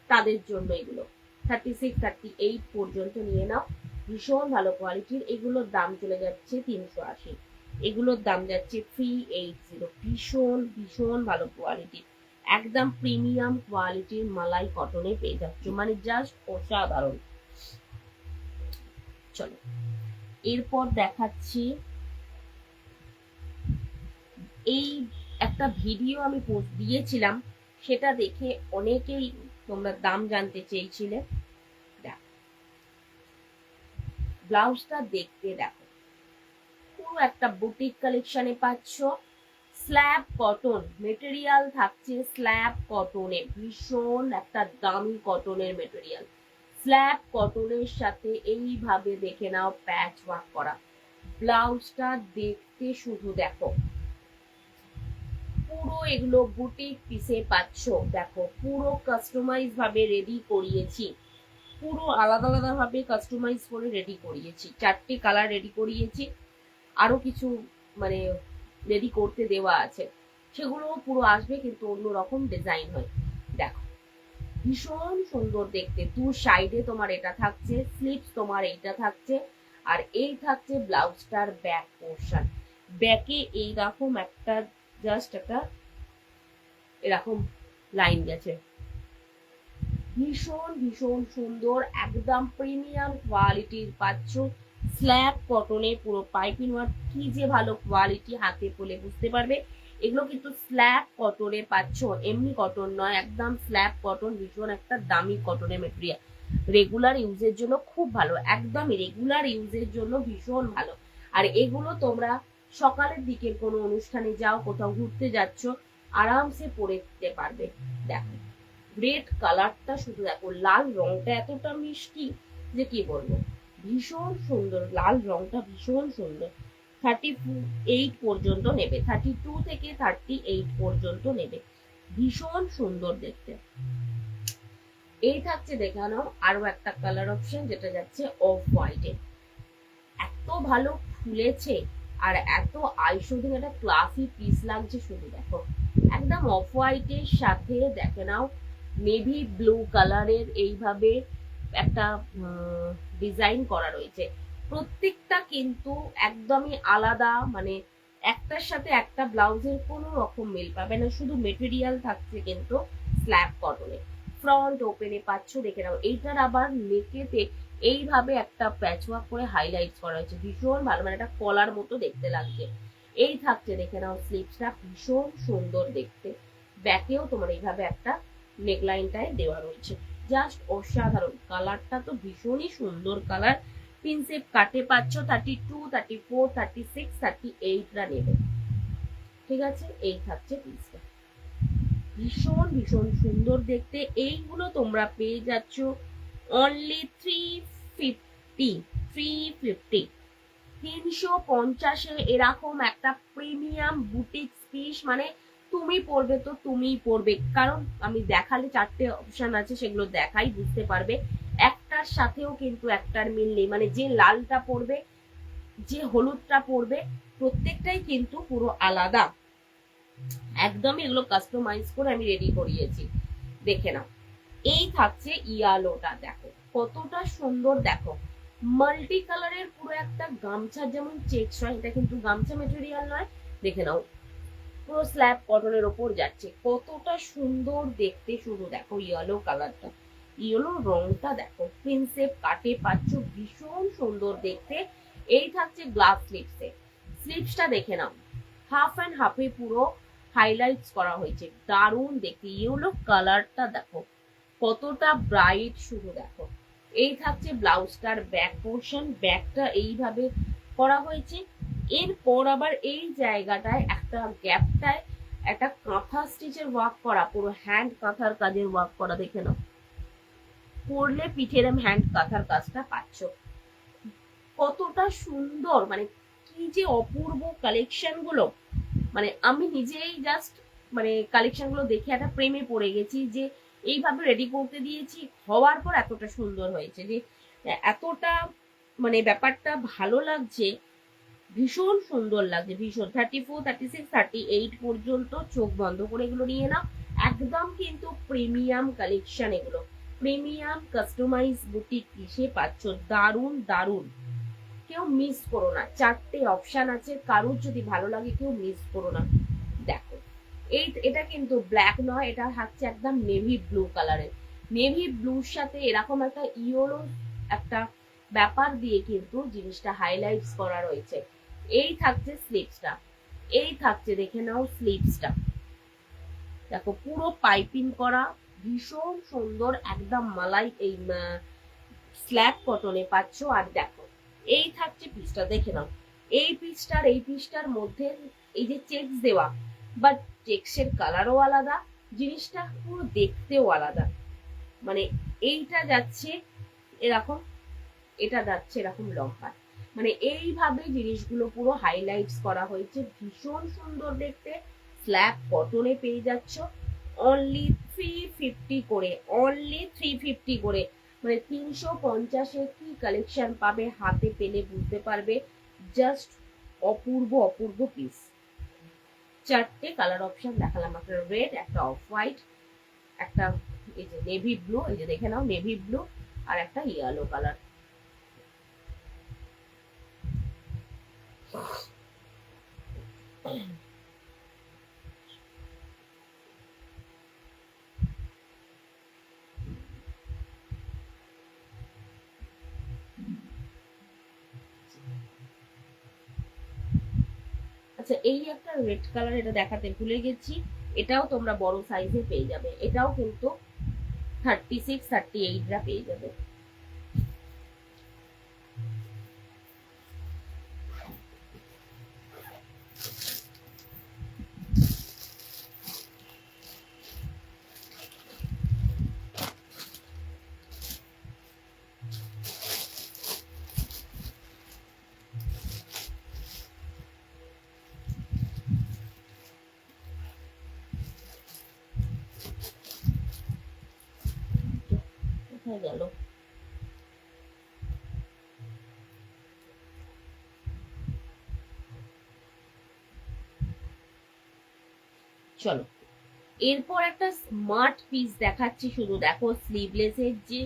তাদের জন্য এগুলো, 36, 38 পর্যন্ত নিয়ে নাও। ভীষণ ভালো কোয়ালিটির, এগুলোর দাম চলে যাচ্ছে 380, এগুলোর দাম যাচ্ছে 380। ভীষণ ভীষণ ভালো কোয়ালিটি, একদম প্রিমিয়াম কোয়ালিটির মালাই কটনে পেয়ে যাচ্ছ, মানে জাস্ট অসাধারণ। চলো এরপর দেখাচ্ছি, এই একটা ভিডিও আমি পোস্ট দিয়েছিলাম, সেটা দেখে অনেকেই তোমরা দাম জানতে চেয়েছিলে। ব্লাউজটা দেখতে দেখো, পুরো একটা বুটিক কালেকশনে পাচ্ছ। স্ল্যাব কটন মেটেরিয়াল থাকছে, স্ল্যাব কটনে, ভীষণ একটা দামি কটনের মেটেরিয়াল। স্ল্যাব কটনের সাথে এইভাবে দেখে নাও প্যাচ ওয়ার্ক করা, ব্লাউজটা দেখতে শুধু দেখো, পুরো এগুলো বুটিক পিসে পাচ্ছ। দেখো পুরো কাস্টমাইজ ভাবে রেডি করিয়েছি, পুরো আলাদা আলাদা ভাবে কাস্টমাইজ করে রেডি করিয়েছি, 4টে কালার রেডি করিয়েছি, আরো কিছু মানে রেডি করতে দেওয়া আছে, সেগুলো পুরো আসবে কিন্তু অন্যরকম ডিজাইন হয়। দেখো ভীষণ সুন্দর দেখতে। টু সাইডে তোমার এটা থাকছে, স্লিভস তোমার এইটা থাকছে, আর এই থাকছে ব্লাউজটার ব্যাক পোর্শন। ব্যাকে এইরকম একটা জাস্ট একটা এরকম লাইন গেছে, ভীষণ ভীষণ সুন্দর, একদম প্রিমিয়াম কোয়ালিটির পাচ্ছ। স্ল্যাব কটনে পুরো পাইপিং ওয়ার্ক, কি যে ভালো কোয়ালিটি, হাতে পলে বুঝতে পারবে। এগুলো কিন্তু স্ল্যাব কটনে পাচ্ছ, এমনি কটন নয়, একদম স্ল্যাব কটন, ভীষণ একটা দামি কটনের মেটেরিয়াল। রেগুলার ইউজের জন্য খুব ভালো, একদম রেগুলার ইউজের জন্য ভীষণ ভালো। আর এগুলো তোমরা সকালের দিকে কোনো অনুষ্ঠানে যাও, কোথাও ঘুরতে যাচ্ছ, আরামসে পরে দিতে পারবে। দেখো রেড কালারটা শুধু দেখো, লাল রংটা এতটা মিষ্টি যে কি বলবো, ভীষণ সুন্দর, লাল রংটা ভীষণ সুন্দর। 38 পর্যন্ত নেবে, 32 থেকে 38 পর্যন্ত নেবে, ভীষণ সুন্দর দেখতে। এই থাকছে দেখে নাও আরো একটা কালার অপশন, যেটা যাচ্ছে অফ হোয়াইটে। এত ভালো ফুলেছে আর এত আইশোডিং একটা ক্লাসি পিস লাগছে, শুধু দেখো একদম অফ হোয়াইটের সাথে দেখে নাও নেভি ব্লু কালারের এইভাবে একটা ডিজাইন করা রয়েছে। প্রত্যেকটা কিন্তু একদমই আলাদা, মানে একটার সাথে একটা ব্লাউজের কোনো রকম মিল পাবে না, শুধু মেটেরিয়াল থাকছে কিন্তু স্ল্যাব কটনে। ফ্রন্ট ওপেনে পাচ্ছ, দেখে নাও এইটার আবার নেকেতে এইভাবে একটা প্যাচওয়ার্ক করে হাইলাইট করা হয়েছে, ভীষণ ভালো, মানে একটা কলার মতো দেখতে লাগছে। এই থাকছে দেখে নাও স্লিভসটা, ভীষণ সুন্দর দেখতে। ব্যাকেও তোমার এইভাবে একটা নেকলাইনটায় দেওয়া রয়েছে, জাস্ট অসাধারণ। কালারটা তো ভীষণই সুন্দর কালার। প্রিন্সেপ কাটে পাচ্ছ 32, 34, 36, 38 রা নেবে, ঠিক আছে। এই থাকছে পিসটা, ভীষণ ভীষণ সুন্দর দেখতে। এইগুলো তোমরা পেয়ে যাচ্ছ অনলি 350, 350, 350-এ এরকম একটা প্রিমিয়াম বুটিক পিস। মানে তুমি পরবে তো তুমিই পরবে, কারণ আমি দেখালে 4টে অপশন আছে, সেগুলো দেখাই বুঝতে পারবে। একটার সাথেও কিন্তু একটার মিল নেই, মানে যে লালটা পরবে, যে হলুদটা পরবে, প্রত্যেকটাই কিন্তু পুরো আলাদা, একদমই এগুলো কাস্টমাইজ করে আমি রেডি করিয়েছি। দেখে নাও এই থাকছে ইয়ালোটা, দেখো কতটা সুন্দর, দেখো মাল্টি কালারের পুরো একটা গামছা যেমন চেকস হয়, এটা কিন্তু গামছা মেটেরিয়াল নয়। দেখে নাও পুরো স্ল্যাব কটনের ওপর যাচ্ছে, কতটা সুন্দর দেখতে, শুধু দেখো ইয়েলো কালারটা, ইয়েলো রংটা দেখো, প্রিন্সেপ কাটে পাচ্ছ, ভীষণ সুন্দর দেখতে। এই থাকছে গ্লাস স্লিভসে, স্লিভসটা দেখে নাও হাফ অ্যান্ড হাফে পুরো হাইলাইটস করা হয়েছে, দারুণ দেখতে। ইয়েলো কালারটা দেখো কতটা ব্রাইট, শুধু দেখো। এই থাকছে ব্লাউজটার ব্যাক পোর্শন, ব্যাকটা এইভাবে করা হয়েছে। এরপর আবার এই জায়গাটায় একটা গ্যাপটায় একটা কাঁথা স্টিচের ওয়ার্ক করা, পুরো হ্যান্ড কাঁথার কাজের ওয়ার্ক করা, দেখে নাও পরলে পিঠের হ্যান্ড কাঁথার কাজটা পাচ্ছ, কতটা সুন্দর, মানে কি যে অপূর্ব কালেকশন গুলো। মানে আমি নিজেই জাস্ট মানে কালেকশন গুলো দেখে একটা প্রেমে পড়ে গেছি, যে এইভাবে রেডি করতে দিয়েছি, হওয়ার পর এতটা সুন্দর হয়েছে, যে এতটা মানে ব্যাপারটা ভালো লাগছে, ভীষণ সুন্দর লাগছে, ভীষণ। 34, 36, 38 পর্যন্ত চোখ বন্ধ করে এগুলো নিয়ে নাও, একদম কিন্তু প্রিমিয়াম কালেকশন, এগুলো প্রিমিয়াম কাস্টমাইজ বুটিক পিসে পাচ্ছ, দারুণ দারুণ, কেউ মিস করো না। 4টে অপশন আছে, কারোর যদি ভালো লাগে কেউ মিস করো না। দেখো এটা কিন্তু ব্ল্যাক নয়, এটা থাকছে একদম নেভি ব্লু কালারের, নেভি ব্লুর সাথে এরকম একটা ইয়েলো একটা ব্যাপার দিয়ে কিন্তু জিনিসটা হাইলাইটস করা রয়েছে। এই থাকছে স্লিভসটা, এই থাকছে দেখে নাও স্লিভসটা, দেখো পুরো পাইপিং করা, ভীষণ সুন্দর, একদম মালাই এই স্ল্যাব কটনে পাচ্ছ। আর দেখো এই থাকছে পিসটা, দেখে নাও এই পিসটার মধ্যে এই যে চেকস দেওয়া, বা চেকসের কালারও আলাদা, জিনিসটা পুরো দেখতেও আলাদা। মানে এইটা যাচ্ছে এরকম, এটা যাচ্ছে এরকম লম্বা, মানে এইভাবে জিনিসগুলো পুরো হাইলাইটস করা হয়েছে, ভীষণ সুন্দর দেখতে। স্ল্যাব কটনে পেয়ে যাচ্ছ অনলি 350 করে, অনলি 350 করে। মানে 350-এ কি কালেকশন পাবে হাতে পেলে বুঝতে পারবে। জাস্ট অপূর্ব অপূর্ব পিস। চারটে কালার অপশন দেখালাম, একটা রেড, একটা অফ হোয়াইট, একটা এই যে নেভি ব্লু, এই যে দেখে নাও নেভি ব্লু, আর একটা ইয়েলো কালার। আচ্ছা, এই একটা রেড কালার, এটা দেখাতে ভুলে গেছি, এটাও তোমরা বড় সাইজে পেয়ে যাবে, এটাও কিন্তু 36-38 পেয়ে যাবে। কোথায় গেল? চলো, এরপর একটা স্মার্ট পিস দেখাচ্ছি, শুধু দেখো স্লিভলেসের যে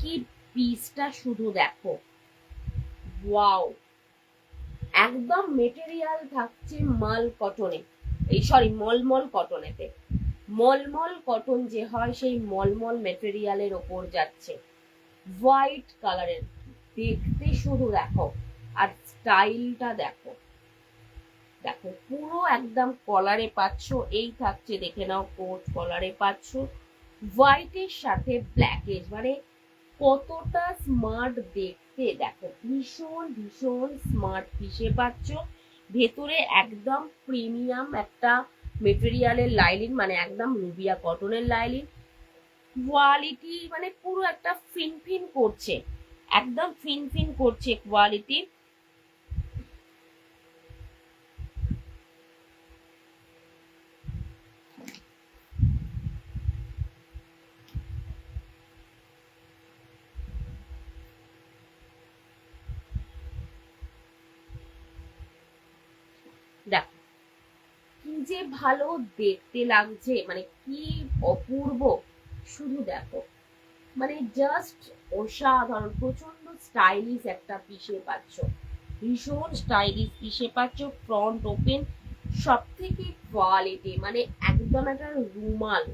কি পিসটা, শুধু দেখো, ওয়াও। একদম মেটেরিয়াল থাকছে মাল কটনে, এই সরি মলমল কটনেতে। মলমল কটন যে হয় সেই মলমল মেটেরিয়ালের ওপর যাচ্ছে, হোয়াইট কালারের। দেখতে শুধু দেখো, আর স্টাইলটা দেখো, দেখো পুরো একদম কলারে পাচ্ছ, এই থাকছে দেখে নাও কোট কলারে পাচ্ছ হোয়াইটের সাথে ব্ল্যাকের, মানে কতটা স্মার্ট দেখতে দেখো, ভীষণ ভীষণ স্মার্ট পিসে পাচ্ছ। ভেতরে একদম প্রিমিয়াম একটা মেটেরিয়ালের লাইলিন, মানে একদম রুবিয়া কটনের লাইলিন, কোয়ালিটি মানে পুরো একটা ফিনফিন করছে, একদম ফিনফিন করছে কোয়ালিটি। দেখো কি যে ভালো দেখতে লাগছে, মানে কি অপূর্ব, শুধু দেখো, মানে জাস্ট অসাধারণ, প্রচন্ড স্টাইলিশ একটা পিসে পাচ্ছ, ভীষণ স্টাইলিশ পিসে পাচ্ছ, ফ্রন্ট ওপেন, সব থেকে কোয়ালিটি, মানে একদম একটা রুমাল,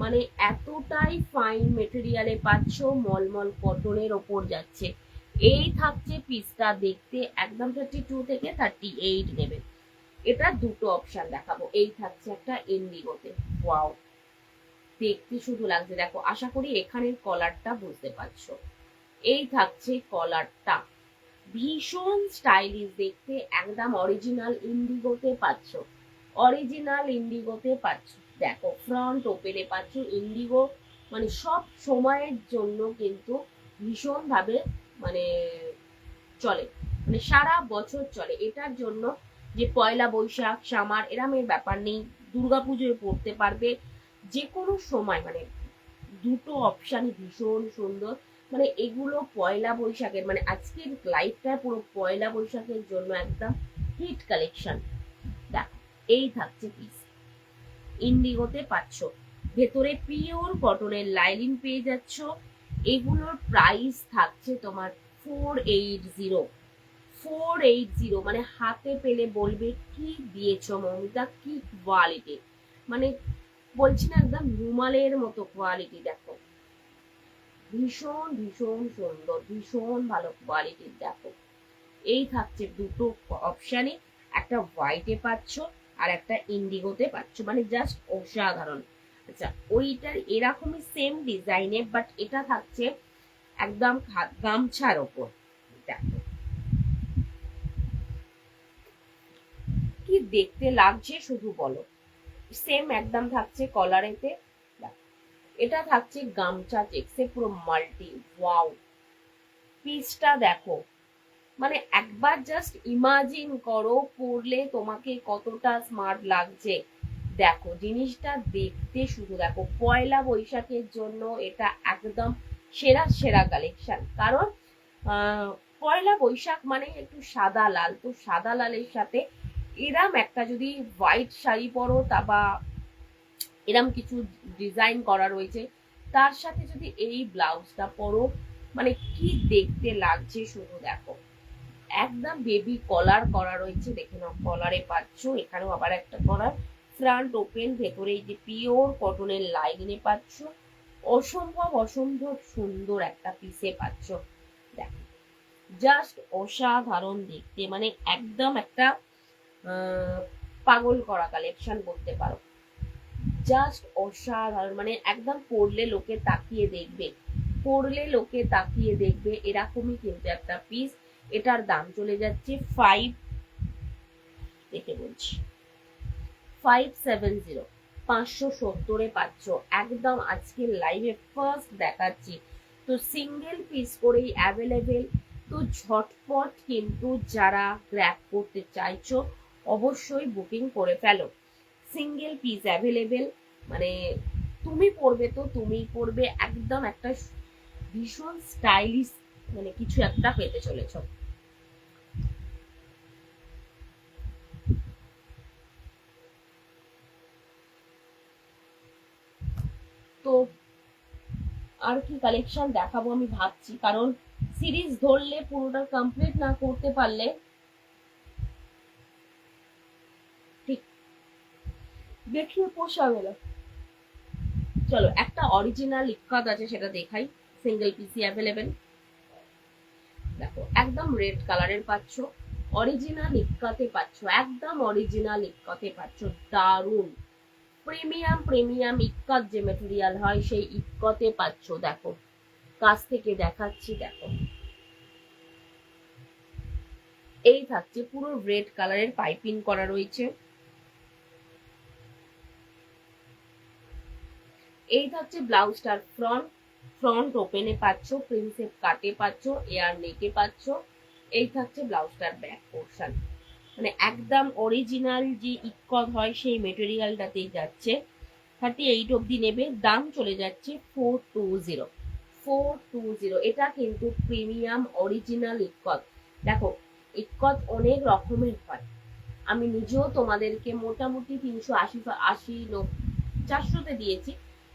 মানে এতটাই ফাইন মেটেরিয়ালে পাচ্ছ, মলমল কটনের ওপর যাচ্ছে। এই থাকছে পিসটা, দেখতে একদম 32 থেকে 38 নেবে। এটা দুটো অপশন দেখাবো, এই থাকছে একটা ইন্ডিগোতে, ওয়াও, দেখতে শুধু লাগছে দেখো, আশা করি এখানের কলারটা বুঝতে পারছো। এই থাকছে কলারটা, ভীষণ স্টাইলিশ দেখতে, একদম অরিজিনাল ইন্ডিগোতে পাচ্ছ, অরিজিনাল ইন্ডিগোতে পাচ্ছ। দেখো ফ্রন্ট ওপেনে পাচ্ছ ইন্ডিগো, মানে সব সময়ের জন্য কিন্তু ভীষণ ভাবে মানে চলে, মানে সারা বছর চলে। এটার জন্য যে পয়লা বৈশাখ সামার এরমের ব্যাপার নেই, দুর্গাপুজোয় পড়তে পারবে যে কোনো সময়, মানে দুটো অপশানই ভীষণ সুন্দর। মানে এগুলো পয়লা বৈশাখের, মানে আজকের লাইফটা পুরো পয়লা বৈশাখের জন্য একদম হিট কালেকশন। দেখো এই থাকছে পিস, ইন্ডিগোতে পাচ্ছ, ভেতরে পিওর কটনের লাইলিন পেয়ে যাচ্ছ। এগুলোর প্রাইস থাকছে তোমার 480, 480, মানে হাতে পেলে বলবে কি দিয়েছ মমিতা, কি কোয়ালিটি, মানে বলছি না একদম রুমালের মতো কোয়ালিটি। দেখো ভীষণ ভীষণ সুন্দর, ভীষণ ভালো কোয়ালিটির। দেখো এই থাকছে দুটো অপশানই, একটা হোয়াইটে পাচ্ছ আর একটা ইন্ডিগোতে পাচ্ছ, মানে জাস্ট অসাধারণ। আচ্ছা, ওইটার এরকমই সেম ডিজাইনে, বাট এটা থাকছে একদম গামছার ওপর। দেখো কি দেখতে লাগছে শুধু বলো, সেম একদম থাকছে কলারেতে। এটা থাকছে গামছা চেক্সে পুরো মাল্টি, ওয়াও, পিসটা দেখো, মানে একবার জাস্ট ইমাজিন করো পরলে তোমাকে কতটা স্মার্ট লাগছে। দেখো জিনিসটা দেখতে শুধু দেখো, পয়লা বৈশাখের জন্য এটা একদম সেরা সেরা কালেকশন। কারণ পয়লা বৈশাখ মানে একটু সাদা লাল, তো সাদা লালের সাথে এরম একটা যদি হোয়াইট শাড়ি পরো, তা বা এরম কিছু ডিজাইন করা রয়েছে, তার সাথে যদি এই ব্লাউজটা পরো, মানে কি দেখতে লাগছে শুধু দেখো। একদম বেবি কলার করা রয়েছে, দেখে নাও কলারে পাচ্ছ, এখানেও আবার একটা কলার, ফ্রন্ট ওপেন, ভেতরে এই যে পিওর কটনের লাইনিংয়ে পাচ্ছ, অসম্ভব অসম্ভব সুন্দর একটা পিসে পাচ্ছ। দেখো জাস্ট অসাধারণ দেখতে, মানে একদম একটা পাগল করা কালেকশন করতে পারো, জাস্ট অসাধারণ, মানে একদম পরলে লোকে তাকিয়ে দেখবে, পরলে লোকে তাকিয়ে দেখবে এরকমই কিন্তু একটা পিস। এটার দাম চলে যাচ্ছে 570, 570 পাচ্ছ একদম। আজকে লাইভে ফার্স্ট দেখাচ্ছি, তো সিঙ্গেল পিস করেই অ্যাভেলেবেল। তো ঝটপট কিন্তু যারা গ্র্যাব করতে চাইছো অবশ্যই বুকিং করে ফেলো, সিঙ্গেল পিস অ্যাভেলেবেল। মানে তুমি পরবে তো তুমি পরবে একদম একটা ভীষণ স্টাইলিশ, মানে কিছু একটা পেতে চলেছ। তো আর কি কালেকশন দেখাবো আমি ভাবছি, কারণ সিরিজ ধরলে পুরোটা কমপ্লিট না করতে পারলে ঠিক দেখিয়ে পোষাবে না। চলো একটা অরিজিনাল ইক্কাত আছে সেটা দেখাই, সিঙ্গেল পিসি অ্যাভেলেবেল। দেখো একদম রেড কালারের পাচ্ছ, অরিজিনাল ইক্কাতে পাচ্ছ, একদম অরিজিনাল ইক্কাতে পাচ্ছ, দারুন প্রিমিয়াম প্রিমিয়াম ইক্কাত যে মেটেরিয়াল হয় সেই ইক্কতে পাচ্ছ। দেখো কাছ থেকে দেখাচ্ছি, দেখো এই থাকছে পুরো রেড কালারের পাইপিং করা রয়েছে, এই থাকছে ব্লাউজটার ফ্রন্ট, ফ্রন্ট ওপেনে পাচ্ছ, প্রিন্সেপ কাটে পাচ্ছ, এয়ার নেকে পাচ্ছ, এই থাকছে ব্লাউজটার ব্যাক পোর্শন। মানে একদম অরিজিনাল যে ইক্কত হয় সেই মেটেরিয়ালটাতেই যাচ্ছে। 38 অব্দি নেবে, দাম চলে যাচ্ছে 420, 420। এটা কিন্তু প্রিমিয়াম অরিজিনাল ইক্কত। দেখো ইক্কত অনেক রকমের হয়, আমি নিজেও তোমাদেরকে মোটামুটি 380, 80, 400-তে দিয়েছি।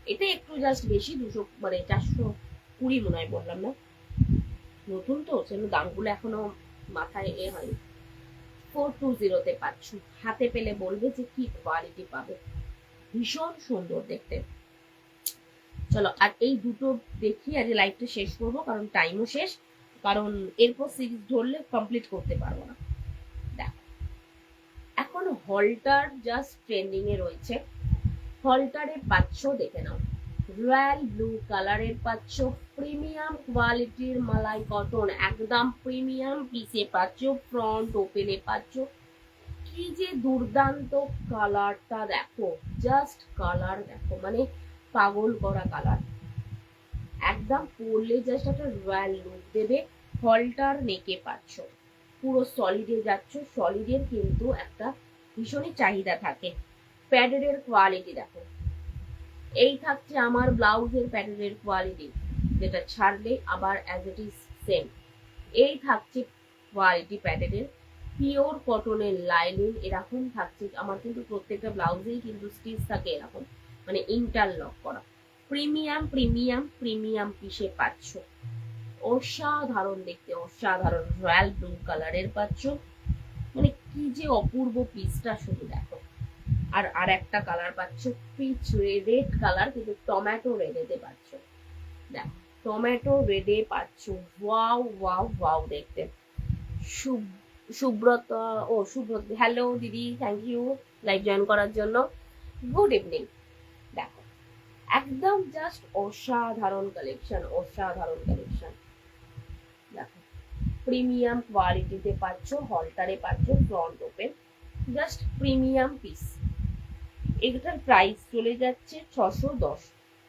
এটা একটু জাস্ট বেশি, 200 মানে 420 মনে হয় বললাম না, নতুন তো সেজন্য দামগুলো এখনো মাথায় হয়নি। 420-তে পাচ্ছ, হাতে পেলে বলবে যে কি কোয়ালিটি পাবে, ভীষণ সুন্দর দেখতে। চলো আর এই দুটো দেখি আজ লাইভটা শেষ করবো, কারণ টাইমও শেষ, কারণ এরপর সিরিজ ধরলে কমপ্লিট করতে পারবো না। দেখো এখন হলটার জাস্ট ট্রেন্ডিং এ রয়েছে, হলটারে পাচ্ছ, দেখে নাও রয়্যাল ব্লু কালারের পাচ্ছ, প্রিমিয়াম কোয়ালিটির মালাই কটন, একদম প্রিমিয়াম পিসে পাচ্ছ, ফ্রন্ট ওপেনে পাচ্ছ, কি যে দুর্দান্ত কালারটা দেখো, জাস্ট কালার দেখো, মানে পাগল করা কালার, একদম পরলে জাস্ট একটা রয়্যাল লুক দেবে। হলটার নেকে পাচ্ছ, পুরো সলিডে যাচ্ছ, সলিডের কিন্তু একটা ভীষণই চাহিদা থাকে। প্যাডের কোয়ালিটি দেখো, এই থাকছে আমার ব্লাউজের প্যাডের কোয়ালিটি, যেটা ছাড়লে আবার অ্যাজ ইট ইজ সেম। এই থাকছে কোয়ালিটি প্যাডের, পিওর কটনের লাইনিং এরকম থাকছে। আমার কিন্তু প্রত্যেকটা ব্লাউজেই কিন্তু স্টিচ থাকে এরকম, মানে ইন্টারলক করা, প্রিমিয়াম প্রিমিয়াম প্রিমিয়াম পিসে পাচ্ছ, অসাধারণ দেখতে, অসাধারণ রয়্যাল ব্লু কালারের পাচ্ছ, মানে কি যে অপূর্ব পিসটা শুধু দেখো। আর আর একটা কালার পাচ্ছ পিচ রেড কালার, কিন্তু টমেটো রেডেতে পাচ্ছ, দেখো টমেটো রেডে পাচ্ছ, ওয়াও ওয়াও ওয়াও দেখতে। সুব্রত, ও সুব্রত, হ্যালো দিদি, থ্যাংক ইউ লাইভ জয়েন করার জন্য, গুড ইভিনিং। দেখো একদম জাস্ট অসাধারণ কালেকশন, অসাধারণ কালেকশন। দেখো প্রিমিয়াম কোয়ালিটিতে পাচ্ছ, হলটারে পাচ্ছ, front open, just premium piece. এটার প্রাইস চলে যাচ্ছে 610,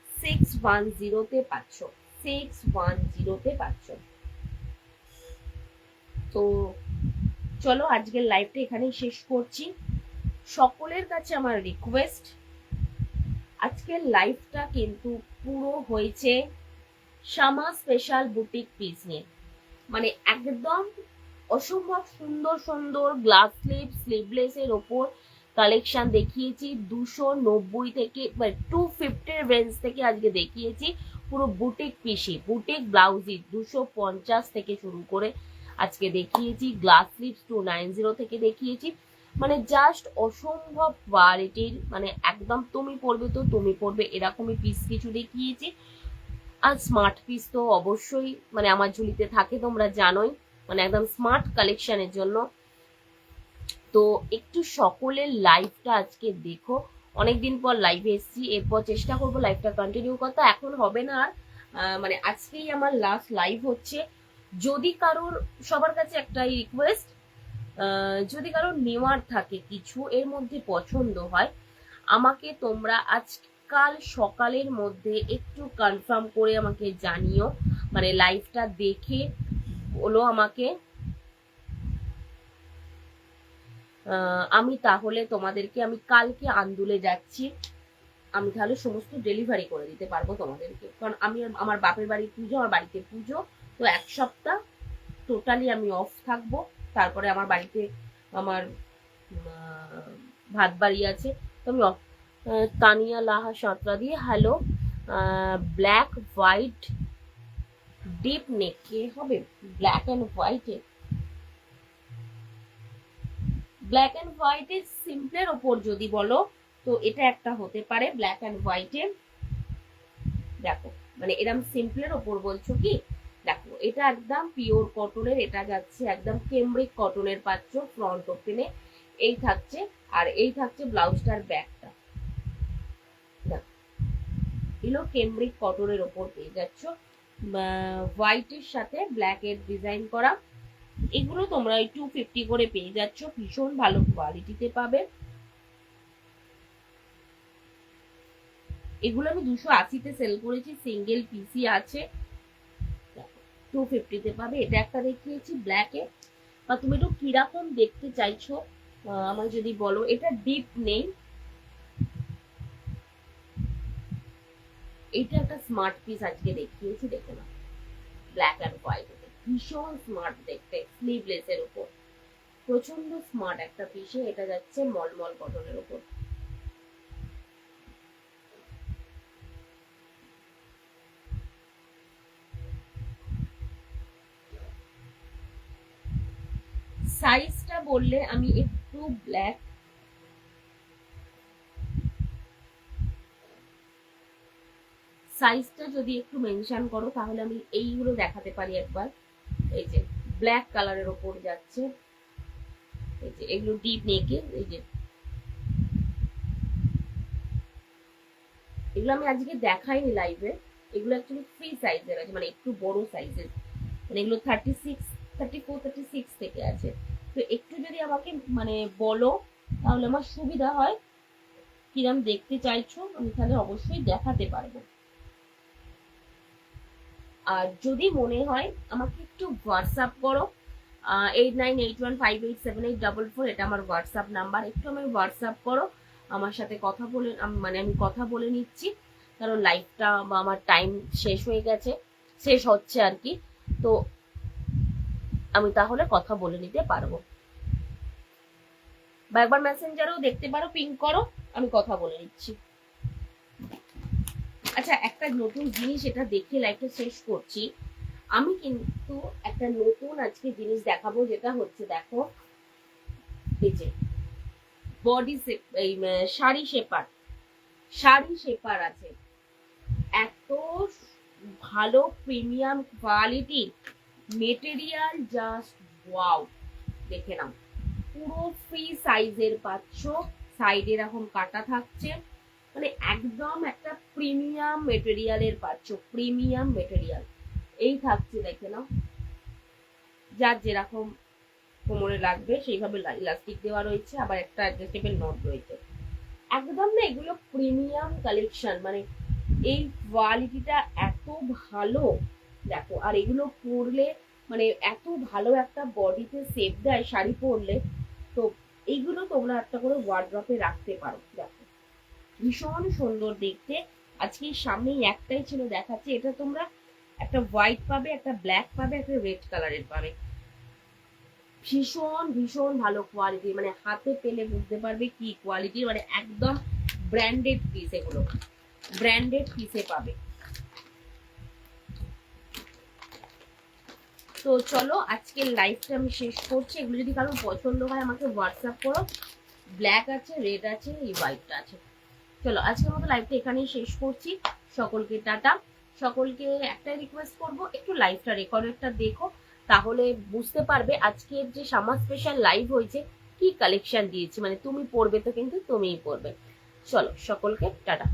610-তে পাচ্ছ, 610-তে পাচ্ছ। তো চলো আজকের লাইভটা এখানেই শেষ করছি। সকলের কাছে আমার রিকোয়েস্ট, আজকের লাইভটা কিন্তু পুরো হয়েছে শামা স্পেশাল বুটিক পিস নিয়ে। মানে একদম অসম্ভব সুন্দর সুন্দর গ্লাস স্লিভ স্লিভলেস এর ওপর কালেকশন দেখিয়েছি 290 থেকে 250 রেঞ্জ থেকে আজকে দেখিয়েছি। পুরো বুটিক পিসি বুটিক ব্লাউজি 250 থেকে শুরু করে আজকে দেখিয়েছি। গ্লাস স্লিভ 290 থেকে দেখিয়েছি। মানে জাস্ট অসম্ভব কোয়ালিটির, মানে একদম তুমি পরবে তো তুমি পরবে এরকমই পিস কিছু দেখিয়েছি। আর স্মার্ট পিস তো অবশ্যই মানে আমার ঝুলিতে থাকে, তোমরা জানোই, মানে একদম স্মার্ট কালেকশনের জন্য। তো একটু সকলের লাইভটা আজকে দেখো, অনেকদিন পর লাইভে এসেছি, এরপর চেষ্টা করবো লাইভটা কন্টিনিউ করতে। এখন হবে না আর, মানে আজকেই আমার লাস্ট লাইভ হচ্ছে। যদি কারোর, সবার কাছে একটাই রিকোয়েস্ট, যদি কারোর নেওয়ার থাকে কিছু এর মধ্যে পছন্দ হয়, আমাকে তোমরা আজকাল সকালের মধ্যে একটু কনফার্ম করে আমাকে জানিও, মানে লাইভটা দেখে বলো আমাকে। আমি তাহলে তোমাদেরকে, আমি কালকে আন্দুলে যাচ্ছি, আমি তাহলে সমস্ত ডেলিভারি করে দিতে পারবো তোমাদেরকে। কারণ আমি আমার বাপের বাড়ির পুজো, আমার বাড়িতে পুজো, তো এক সপ্তাহ টোটালি আমি অফ থাকবো। তারপরে আমার বাড়িতে আমার ভাত বাড়ি আছে, তো আমি অফ। তানিয়া লাহা সাঁতরা দিয়ে হ্যালো, ব্ল্যাক হোয়াইট ডিপ নেকে হবে, ব্ল্যাক অ্যান্ড হোয়াইটে, ব্ল্যাক অ্যান্ড হোয়াইটে সিম্পলের ওপর যদি বলো তো এটা একটা হতে পারে ব্ল্যাক অ্যান্ড হোয়াইটে। দেখো মানে এরকম সিম্পলের ওপর বলছো কি, দেখো এটা একদম পিওর কটনের, এটা যাচ্ছে একদম কেমব্রিক কটনের পাচ্ছ ফ্রন্ট ওপেনে, এই থাকছে। আর এই থাকছে ব্লাউজটার ব্যাকটা, এগুলো কেমব্রিক কটনের ওপর পেয়ে যাচ্ছ, হোয়াইটের সাথে ব্ল্যাক এর ডিজাইন করা। এগুলো তোমরা 250 করে পেয়ে যাচ্ছ, ভীষণ ভালো কোয়ালিটিতে পাবে। এগুলো আমি 280-তে সেল করেছি, সিঙ্গেল পিসি আছে, 250-তে পাবে। এটা একটা দেখিয়েছি ব্ল্যাকে, বা তুমি একটু কিরকম দেখতে চাইছো আমার যদি বলো। এটা ডিপ নেই, এটা একটা স্মার্ট পিস আজকে দেখিয়েছি, দেখে না, ব্ল্যাক অ্যান্ড হোয়াইট, ভীষণ স্মার্ট দেখতে, স্লিভলেস এর উপর প্রচন্ড স্মার্ট একটা পিসে। এটা যাচ্ছে মলমল কটনের উপর। সাইজটা বললে আমি একটু ব্ল্যাক, সাইজটা যদি একটু মেনশন করো তাহলে আমি এইগুলো দেখাতে পারি একবার। এই যে ব্ল্যাক কালারের ওপর যাচ্ছে, এই যে এগুলো ডিপ নেকে, এই যে এগুলো আমি আজকে দেখাইনি লাইভে, এগুলো অ্যাকচুয়ালি ফ্রি সাইজের আছে, মানে একটু বড় সাইজের, মানে এগুলো 36, 34, 36 থেকে আছে। তো একটু যদি আমাকে মানে বলো তাহলে আমার সুবিধা হয়, কিরম দেখতে চাইছো আমি তাহলে অবশ্যই দেখাতে পারবো। আর যদি মনে হয় আমাকে একটু হোয়াটসঅ্যাপ করো, 8981587844, এটা আমার হোয়াটসঅ্যাপ নাম্বার। একটু আমি হোয়াটসঅ্যাপ করো, আমার সাথে কথা বলে, মানে আমি কথা বলে নিচ্ছি, কারণ লাইভটা বা আমার টাইম শেষ হয়ে গেছে, শেষ হচ্ছে আর কি। তো আমি তাহলে কথা বলে নিতে পারবো, বা একবার মেসেঞ্জারেও দেখতে পারো, পিং করো, আমি কথা বলে নিচ্ছি। আচ্ছা একটা নতুন জিনিস, এটা দেখে লাইভটা শেষ করছি। আমি কিন্তু একটা নতুন আজকে জিনিস দেখাবো, যেটা হচ্ছে দেখো এই যে বডি এই শাড়ি শেপার, শাড়ি শেপার আছে, এত ভালো premium quality material, just wow, দেখে নাও। পুরো ফ্রি সাইজের পাচ্ছ, সাইডে এরকম কাটা থাকছে, মানে একদম একটা প্রিমিয়াম মেটেরিয়ালের পাচ্ছ, প্রিমিয়াম মেটেরিয়াল এই থাকছে, দেখে নাও। যার যেরকম কোমরে লাগবে সেইভাবে ইলাস্টিক দেওয়া রয়েছে, আবার একটা অ্যাডজাস্টেবল নট রয়েছে। একদম না এগুলো প্রিমিয়াম কালেকশন, মানে এই কোয়ালিটিটা এত ভালো, দেখো। আর এগুলো পরলে মানে এত ভালো একটা বডিতে সেপ দেয় শাড়ি পরলে। তো এইগুলো তোমরা একটা করে ওয়ার্ড্রপে রাখতে পারো। দেখো ভীষণ সুন্দর দেখতে। আজকে সামনেই একটাই ছিল দেখাচ্ছে, এটা তোমরা একটা হোয়াইট পাবে, একটা ব্ল্যাক পাবে, একটা রেড কালারের পাবে। ভীষণ ভীষণ ভালো কোয়ালিটি, মানে হাতে পেলে বুঝতে পারবে কি কোয়ালিটি, মানে একদম ব্র্যান্ডেড পিস, এগুলো ব্র্যান্ডেড পিসে পাবে। তো চলো আজকের লাইভটা আমি শেষ করছি। এগুলো যদি কারোর পছন্দ হয় আমাকে হোয়াটসঅ্যাপ করো। ব্ল্যাক আছে, রেড আছে, এই হোয়াইটটা আছে। চলো আজকের মতো লাইভটা এখানেই শেষ করছি। সকলকে টাটা। সকলকে একটাই রিকোয়েস্ট করব, একটু লাইভটা রেকর্ডেডটা দেখো, তাহলে বুঝতে পারবে আজকের যে সামার স্পেশাল লাইভ হয়েছে কি কালেকশন দিয়েছি। মানে তুমি পড়বে তো কিন্তু তুমিই পড়বে। চলো সকলকে টাটা।